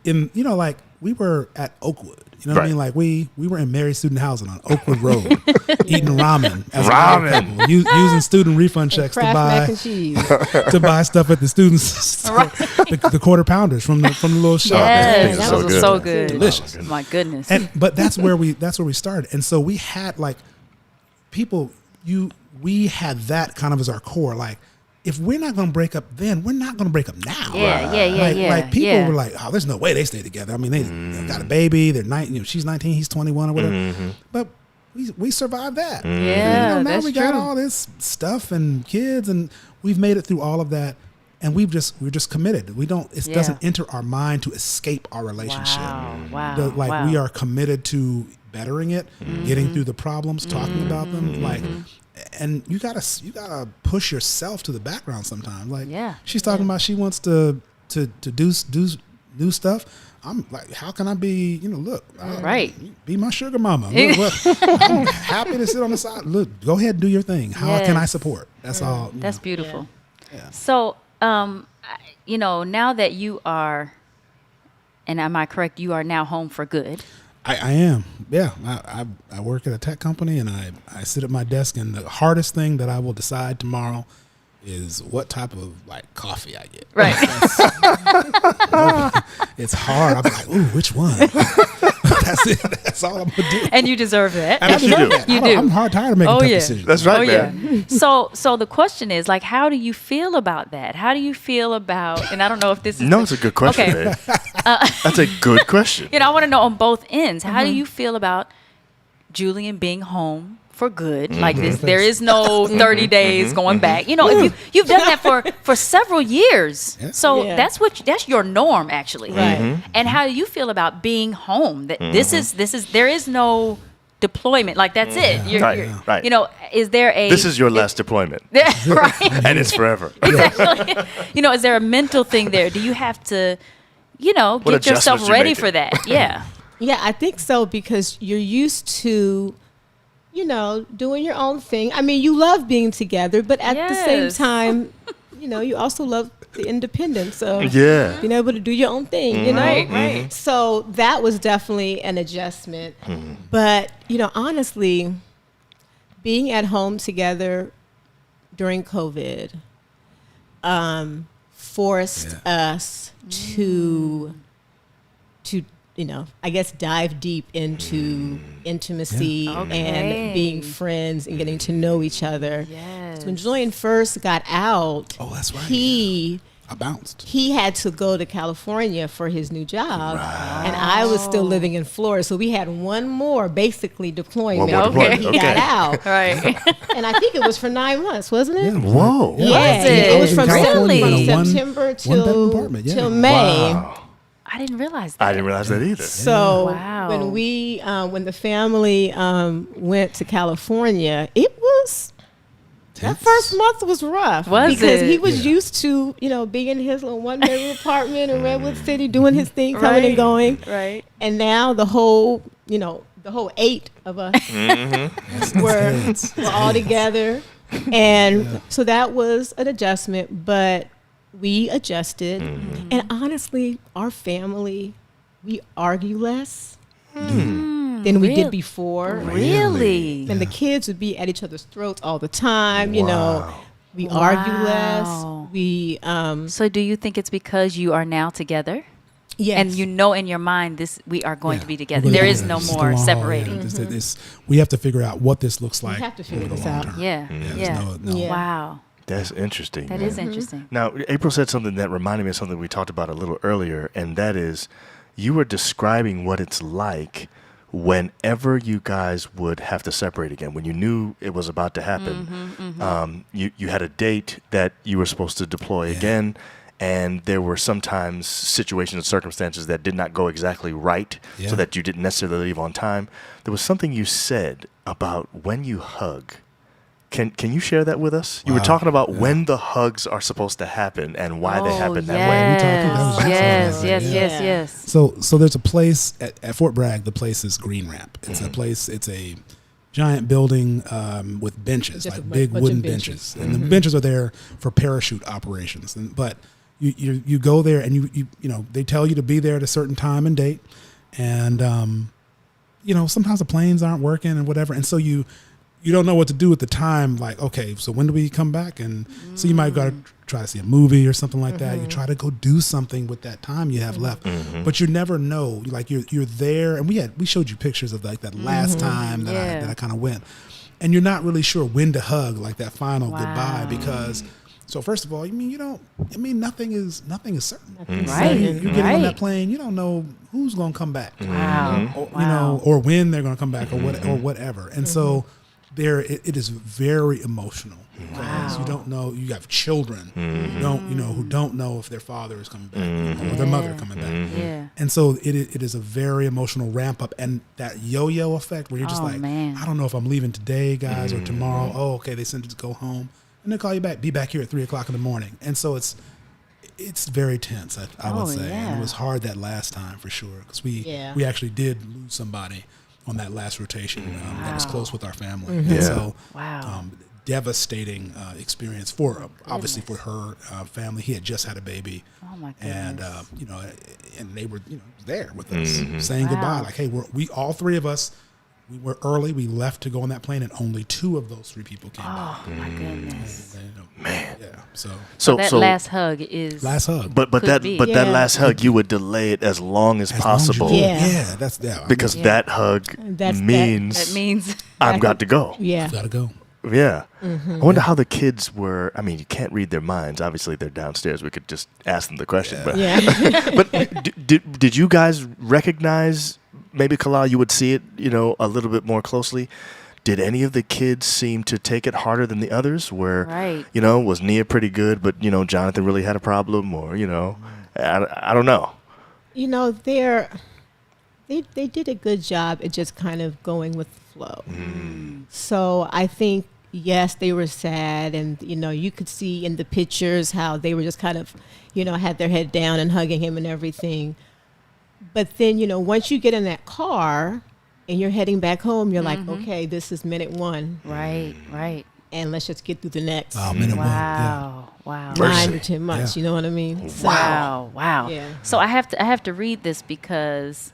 in like we were at Oakwood. You know what I Right. mean? Like we were in Mary Student Housing on Oakwood Road, eating ramen as a Ramen. married couple, using student refund checks to Kraft mac buy and cheese. to buy stuff at the students, the quarter pounders from the little shop. Yes. things are That so was good. so good. Delicious. My goodness. But that's where we started, and so we had like people. We had that kind of as our core. Like, if we're not going to break up, then we're not going to break up now. Like people were like, oh, there's no way they stay together. I mean, they got a baby. They're she's 19, he's 21 or whatever. But we survived that. Yeah, now that's we got true. all this stuff and kids, and we've made it through all of that. And we're just committed. We don't. It doesn't enter our mind to escape our relationship. Wow. We are committed to bettering it, getting through the problems, talking about them. Like, and you gotta push yourself to the background sometimes. Like, she's talking about she wants to do stuff. I'm like, how can I be? Look, be my sugar mama. Look, I'm happy to sit on the side. Look, go ahead and do your thing. How can I support? That's all. That's beautiful. Yeah. So, now that you are, and am I correct, you are now home for good. I am. Yeah. I work at a tech company, and I sit at my desk, and the hardest thing that I will decide tomorrow is what type of coffee I get. Right. It's hard. I'm like, ooh, which one? That's it. That's all I'm gonna do. And you deserve that. Yes, you do. You do. I'm tired of making tough decisions. That's right, Oh, man. yeah. So the question is, how do you feel about that? How do you feel about, and I don't know if this is. No, it's a good question, Okay. babe. That's a good question. I want to know on both ends. How do you feel about Julian being home for good. Like this, there is no 30 days going back. You know, if you've done that for several years, so Yeah. that's your norm actually. Right. And how do you feel about being home? That this is there is no deployment. Like that's it. Right. You know, is there a This is your last deployment, right? and it's forever. Exactly. You know, is there a mental thing there? Do you have to, you know, What get yourself adjustments you ready making? for that? Yeah. Yeah, I think so because you're used to, you know, doing your own thing. I mean, you love being together, but at the same Yes. time, you know, you also love the independence of Yeah. being able to do your own thing, you know? Right. So that was definitely an adjustment. But, you know, honestly, being at home together during COVID forced us to you know, I guess dive deep into intimacy Okay. and being friends and getting to know each other. Yes. When Julian first got out, Oh, that's right. he I bounced. he had to go to California for his new job, and I was still living in Florida. So we had one more basically deployment One more when deployment, he got okay. out, Right. and I think it was for 9 months, wasn't it? Whoa. Yeah, Was it? it was In from, California from in a September one-bedroom till apartment, yeah. till May. Wow. I didn't realize that. I didn't realize that either. So Wow. when we when the family went to California, it was that first month was rough Was because it? he was used to, you know, being in his little one bedroom apartment in Redwood City, doing his thing, coming and Right. going, Right. and now the whole 8 of us were all together, and so that was an adjustment, but we adjusted, and honestly, our family, we argue less than we Really? did before. Really? And the kids would be at each other's throats all the time. You know, Wow. we argue Wow. less. We So do you think it's because you are now together? yes, And you know in your mind we are going to be together. We're There gonna- is no this the more long haul, separating. yeah. We have to figure out what this looks like. have to figure over the this long out. term. Yeah. there's Yeah. no- Yeah. Wow. That's interesting. That man. is interesting. Now, April said something that reminded me of something we talked about a little earlier, and that is you were describing what it's like whenever you guys would have to separate again. When you knew it was about to happen, you had a date that you were supposed to deploy again, and there were sometimes situations and circumstances that did not go exactly right, Yeah. so that you didn't necessarily leave on time. There was something you said about when you hug. Can you share that with us? You were Wow. talking about when the hugs are supposed to happen and why they happen that way. we talking? That was Yes, excellent. yes, Yeah. yes, yes. So there's a place at Fort Bragg. The place is Green Ramp. It's a place. It's a giant building with benches, Just a like big bunch of wooden benches. benches, and the benches are there for parachute operations. But you go there and you know they tell you to be there at a certain time and date, and you know sometimes the planes aren't working and whatever, and so you don't know what to do at the time. Like, okay, so when do we come back? And so you might go to try to see a movie or something like that. You try to go do something with that time you have left, but you never know. Like you're there, and we showed you pictures of like that last time that I kind of went, and you're not really sure when to hug, like that final goodbye, because. So first of all, nothing is certain. Right. You're getting on that Right. plane. You don't know who's going to come back. Wow. Or, Wow. you know, or when they're going to come back, or whatever. And so it is very emotional because you don't know. You have children who don't know if their father is coming back or their mother coming back. Yeah. And so it is a very emotional ramp up, and that yo-yo effect where you're just Oh, like, man. I don't know if I'm leaving today, guys, or tomorrow. Oh, okay, they sent it to go home, and they call you back. Be back here at 3:00 in the morning, and so it's very tense. I would Oh, say, and yeah. it was hard that last time for sure because we actually did lose somebody on that last rotation that was close with our family. And Yeah. so, Wow. devastating experience for obviously for her family. He had just had a baby, Oh my and goodness. and they were there with us saying Wow. goodbye. Like, hey, we all three of us. We were early. We left to go on that plane, and only 2 of those 3 people came back. Oh my goodness. Man. Yeah. So So that last hug is last hug. But Could that be. but that Yeah. last hug, you would delay it as long as As long as you possible can. Yeah. Yeah. That's that. because Yeah. that hug That's- means that means I've got to go. yeah. Gotta go. Yeah. I wonder how the kids were. I mean, you can't read their minds. Obviously, they're downstairs. We could just ask them the question. But Yeah. but did you guys recognize? Maybe Kalah, you would see it, a little bit more closely. did any of the kids seem to take it harder than the others? Where, Right. was Nia pretty good, but, Jonathan really had a problem? Or, I don't know. They did a good job at just kind of going with the flow. So I think, yes, they were sad, and you could see in the pictures how they were just kind of, had their head down and hugging him and everything. But then, once you get in that car and you're heading back home, you're like, okay, this is minute one, Right. and let's just get through the next minute one. Yeah. Wow. 9 or 10 months. Yeah. You know what I mean? So, Wow. Yeah. So I have to read this because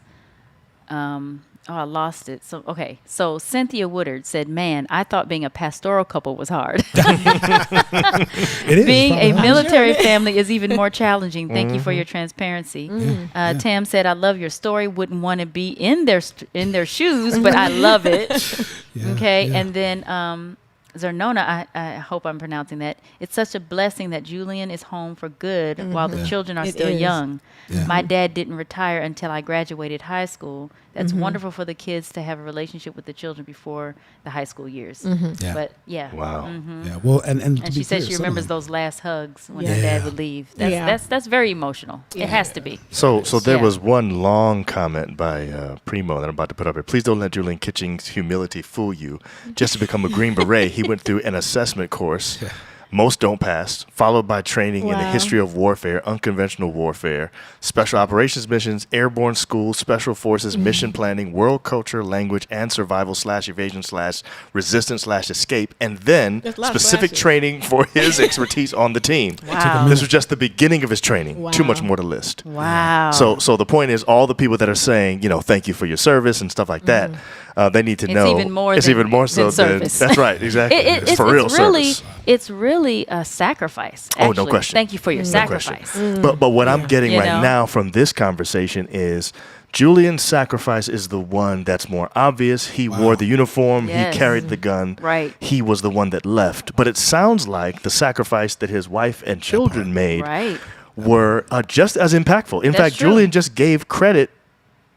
I lost it. So okay. So Cynthia Woodard said, "Man, I thought being a pastoral couple was hard. It is. Being probably a hard. military family is even more challenging. Thank you for your transparency." Tam said, "I love your story. Wouldn't want to be in their shoes, but I love it." Yeah, Okay. yeah. And then Zernona, I hope I'm pronouncing that. It's such a blessing that Julian is home for good while the children are It still is. young. Yeah. My dad didn't retire until I graduated high school. That's wonderful for the kids to have a relationship with the children before the high school years. Yeah. But yeah. Wow. Yeah. Well, and to And be she said clear, she some of remembers them- those last hugs when Yeah. her dad would leave. That's very emotional. Yeah. It has to be. So there Yeah. was one long comment by Primo that I'm about to put up here. Please don't let Julian Kitching's humility fool you. Just to become a Green Beret, he went through an assessment course. Most don't pass, followed by training in the Wow. history of warfare, unconventional warfare, special operations missions, airborne schools, special forces, mission planning, world culture, language, and survival / evasion / resistance / escape, and then There's a lot of specific slashes. training for his expertise on the team. Wow. This was just the beginning of his training. Too much Wow. more to list. Wow. So the point is, all the people that are saying, thank you for your service and stuff like that, they need to It's know even more it's than- even more so than than service. that's right, exactly. It's for real really, service. it's really a sacrifice. Oh, no actually. question. Thank you for your No question. sacrifice. But what I'm getting You right know? now from this conversation is Julian's sacrifice is the one that's more obvious. He wore the uniform. Yes. He carried the gun. Right. He was the one that left. But it sounds like the sacrifice that his wife and children made Right. were just as impactful. In That's fact, true. Julian just gave credit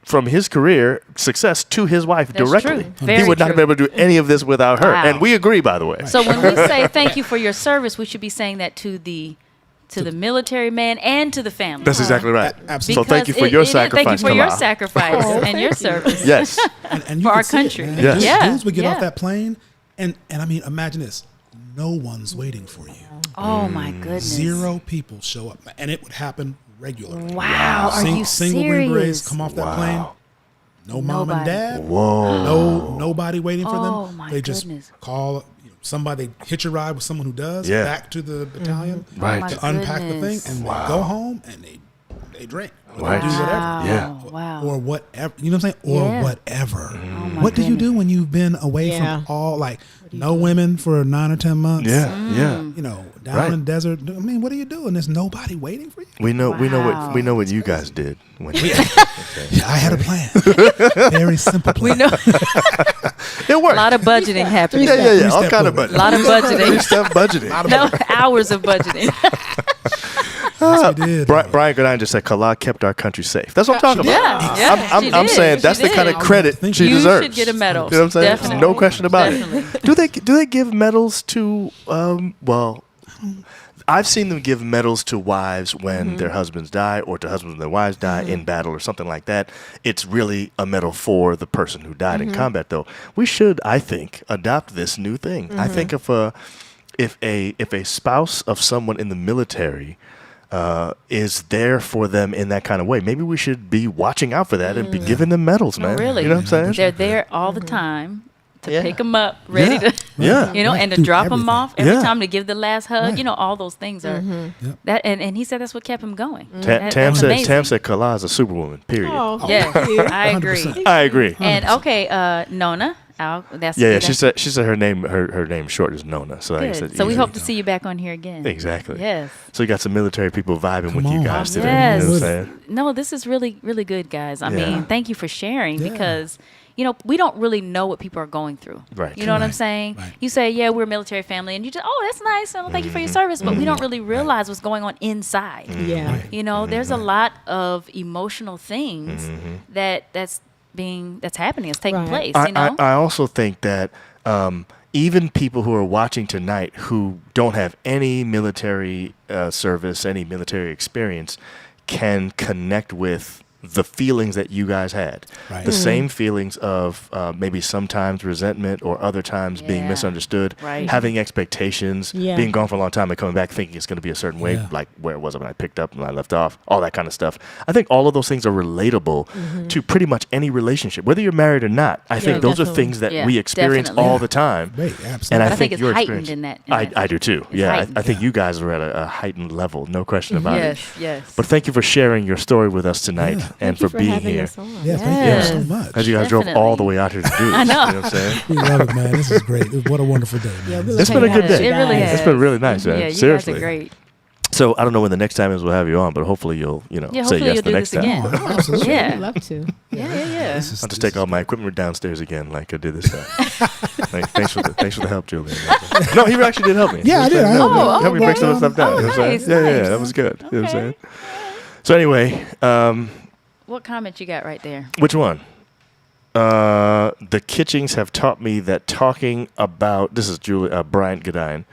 from his career success to his wife That's directly. true. He Very would not have true. been able to do any of this without her. Wow. And we agree, by the way. So when we say thank you for your service, we should be saying that to the military man and to the family. That's exactly right. Absolutely. So thank you for Because your it is- sacrifice, Thank you for your Kalah. sacrifice and your service. Yes. and you for could our see it, country. man. Yes. Dudes, Yeah, dudes would get yeah. off that plane, and I mean, imagine this: no one's waiting for you. Oh my goodness. 0 people show up, and it would happen regularly. Wow. Are you Single Green Berets serious? come off that plane. No mom and Nobody. dad. Whoa. Nobody waiting for Oh, them. my They just goodness. call somebody, hitch a ride with someone who does. Yeah. Back to the battalion. Right. Oh, my To unpack the thing, goodness. and they go home and they drink. Or Right. They do whatever. Wow. Yeah. Wow. Or whatever, you know what I'm saying? Or Yeah. whatever. my What do you do when you've been away Yeah. from all, like, no women for 9 or 10 months? Yeah. Yeah. You know, down Right. in the desert. I mean, what are you doing? There's nobody waiting for you. We know Wow. we know what you guys did when Yeah, I had a plan. Very simple plan. We know it worked. a lot of budgeting happening. yeah. All Three-step kind of program. budgeting. A lot of budgeting. Three-step budgeting. No, hours of budgeting. Yes, we did. Brian Goodine just said Kalah kept our country safe. That's what I'm talking about. Yeah, yeah, she I'm did. saying She that's the kind of did. credit You she You deserves. should get a medal. You know what I'm saying? Definitely. No question about Definitely. it. Do they give medals to well, I've seen them give medals to wives when their husbands die, or to husbands when their wives die in battle, or something like that. It's really a medal for the person who died in combat, though. We should, I think, adopt this new thing. I think if a spouse of someone in the military is there for them in that kind of way, maybe we should be watching out for that and be giving them medals, man. Really. You know what I'm saying? They're there all the time to Yeah. pick them up, ready to, Yeah. you know, Right, and to do drop them everything. off every Yeah. time, to give the last hug. Right. You know, all those things are Yep. that. And he said that's what kept him going. Tam That's said amazing. Kalah is a superwoman. Period. Oh, Yeah, thank you. I agree. 100%. I agree. And okay, Nona, that's Yeah, that's she said her name short is Nona. So I good. said So we easy. hope to see you back on here again. Exactly. Yes. So you got some military people vibing with Come you on. guys today. Yes. You know what I'm saying? No, this is really, really good, guys. I Yeah. mean, thank you for sharing Yeah. because, you know, we don't really know what people are going through. Right. You know what I'm Right. saying? Right. You say, yeah, we're a military family, and you just, oh, that's nice. And thank you for your service. But we don't really realize what's going on inside. Yeah. You know, there's a lot of emotional things that's happening, that's taking Right. place, I, you know? I also think that even people who are watching tonight who don't have any military service, any military experience, can connect with the feelings that you guys had. Right. The same feelings of maybe sometimes resentment or other times being Yeah. misunderstood, Right. having expectations, Yeah. being gone for a long time and coming back thinking it's going to be a certain way, Yeah. like where was it when I picked up and when I left off, all that kind of stuff. I think all of those things are relatable to pretty much any relationship, whether you're married or not. I think those are definitely. things that Yeah, we experience definitely. all the time. Right, And absolutely. I But I think it's your heightened experience- in that- I do too. It's Yeah, heightened. I think you guys are at a heightened level, no question about it. Yes, yes. But thank you for sharing your story with us tonight Yeah. and Thank you for being having here. us on. Yeah, thank Yes. you so much. As you guys drove Definitely. all the way out here to do this. I know. You know what I'm saying? We love it, man. This is great. What a wonderful day, man. Yeah, we It's love been a hanging good out with day. you It really guys. has. It's been really nice, man. Yeah, you Seriously. guys are great. So I don't know when the next time is we'll have you on, but hopefully you'll, Yeah, say hopefully yes you'll the do next this time. again. Oh, absolutely. Yeah. We'd love to. Yeah. This is- I'll just take all my equipment downstairs again, like I did this time. Thanks for the help, Julian. No, he actually did help me. Yeah, I did. I He helped helped Oh, me. Helped me break some of the stuff down. Oh, you know what I'm nice, saying? Yeah, nice. that was good. You know what I'm Okay. saying? So anyway, What comment you got right there? which one? The Kitchings have taught me that talking about this is Bryant Godine,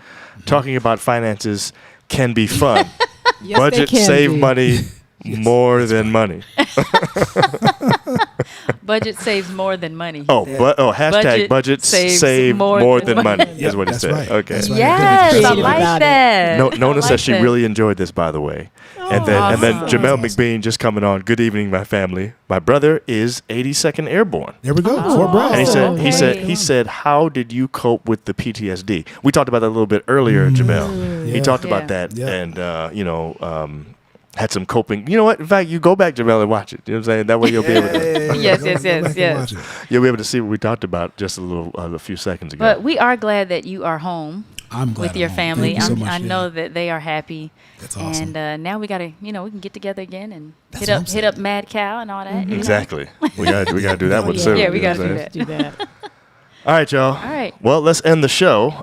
talking about finances can be fun. Yes, Budget they can save be. money more than money. Budget saves more than money. Oh, hashtag budget save more than money is what he That's said. right. Okay. That's right. Yes, I Creative like about it. that. Nona I says like she that. really enjoyed this, by the way. And then awesome. Jamel That's McBean just coming on. Good evening, my family. My brother is 82nd Airborne. There we go. Oh. Fort Bragg. And Okay. he said, how did you cope with the PTSD? We talked about that a little bit earlier, Jamel. He Yeah. talked Yeah. about that Yeah. and had some coping. You know what? In fact, you go back, Jamel, and watch it. You know what I'm saying? That way you'll be able to Yes, Go yes, back and yes. watch it. you'll be able to see what we talked about just a few seconds ago. But we are glad that you are home I'm glad with your I'm home. family. Thank you so much, I yeah. know that they are happy. That's awesome. And now we gotta, we can get together again and That's what I'm hit up Mad Cow and all that. you know? Exactly. We gotta do that one soon. Yeah, we you know gotta what I'm do saying? that. Do that. All right, y'all. All right. Well, let's end the show.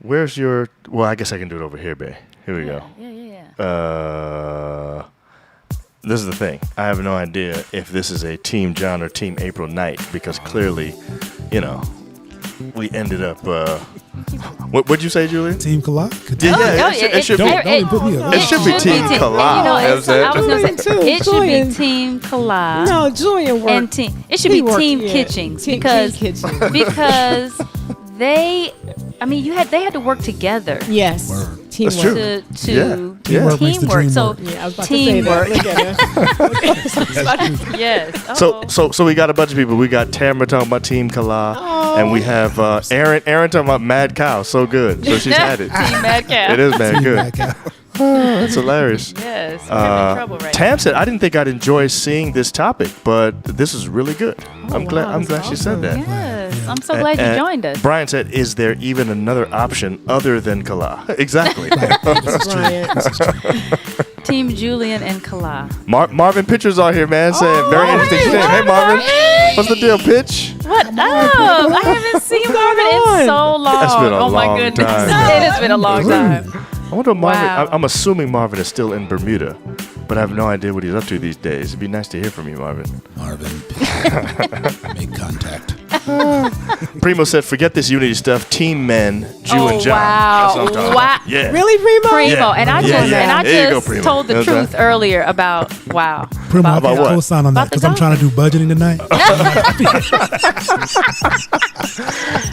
Where's your? Well, I guess I can do it over here, babe. Here we go. Yeah. This is the thing. I have no idea if this is a Team John or Team April night because clearly, we ended up. What'd you say, Julian? Team Kalah? Yeah, it should be. Don't even put me up. It should be Team Kalah. I was gonna Julian say too. it should Julian. be Team Kalah. No, Julian worked. And team. It should He be worked, Team yeah. Kitchings Team because Kitchings. because they had to work together. Yes. Word. Teamwork. true. To Yeah. Teamwork makes the dream So work. Yeah, I was about to say that. teamwork. Look at her. Yes. So we got a bunch of people. We got Tamara talking about Team Kalah, and we have Aaron talking about Mad Cow. So good. So she's had it. Team Mad Cow. It is mad Team good. Mad Cow. That's hilarious. Yes. We're in trouble right Tam said, "I didn't think I'd enjoy seeing this topic, but this is really good. I'm glad. wow, I'm that's glad she said that." now. Yes. I'm so glad you And joined us. Brian said, "Is there even another option other than Kalah?" Exactly. Bryant. Team Julian and Kalah. Marvin Pitcher's on here, man, saying very interesting hey, thing. Hey, Marvin, what's the deal, Pitch? What up? I haven't seen Marvin in so long. That's been a oh my long goodness. time. It has been a long time. I wonder if Marvin. Wow. I'm assuming Marvin is still in Bermuda, but I have no idea what he's up to these days. It'd be nice to hear from you, Marvin. Marvin, make contact. Primo said, "Forget this unity stuff. Team men, Jew Oh, and John." wow. That's what I'm talking Wow. about. Yeah. Really, Primo? Primo, Yeah. and I Yeah, just yeah. and I There you go, just Primo. told the That's truth right. earlier about Primo, I About can what? co-sign on that About the because I'm trying to do budgeting tonight.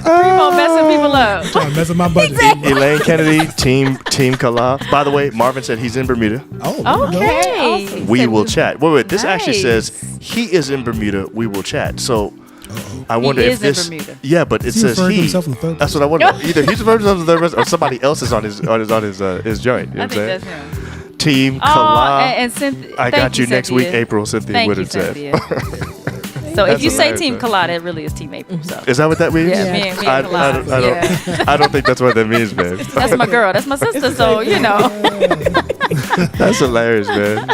Primo messing people up. Trying to mess up my budget. Elaine Kennedy, Team Kalah. By the way, Marvin said he's in Bermuda. Oh, there we go. Okay. Awesome. We will chat. Wait. This actually Nice. says he is in Bermuda. We will chat. So I wonder if is in this. Bermuda. Yeah, but it Is he says referring to he. himself in the third That's what I wonder. Either he's referring to himself in the third person or somebody else is on his joint. You know I what I'm think saying? that's him. Team Oh, Kalah. and Cynthia. I got you next week, Cynthia. April. Cynthia Thank you, Woodard said. Cynthia. So That's if you say hilarious, Team man. Kalah, that really is Team April. So Is that what that means? yeah, me and I Kalah. don't think that's what that means, man. That's my girl. That's my sister. So That's hilarious, man.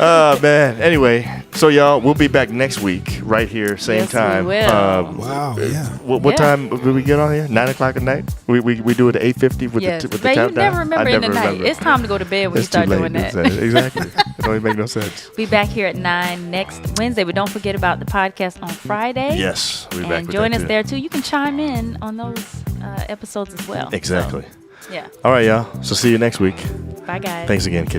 Oh, man. Anyway, so y'all, we'll be back next week, right here, same Yes, we time. will. Wow. Yeah. What Yeah. time do we get on here? 9 o'clock at night? We do it at 8:50 with Yes. the with the But you countdown. never remember I in the never night. remember. It's time to go to bed when you It's too start late. doing that. Exactly. It don't even make no sense. Be back here at 9 next Wednesday, but don't forget about the podcast on Friday. Yes, we'll be back And with join that us too. there too. You can chime in on those episodes as well. Exactly. So, yeah. All right, y'all. So see you next week. Bye, guys. Thanks again, kid.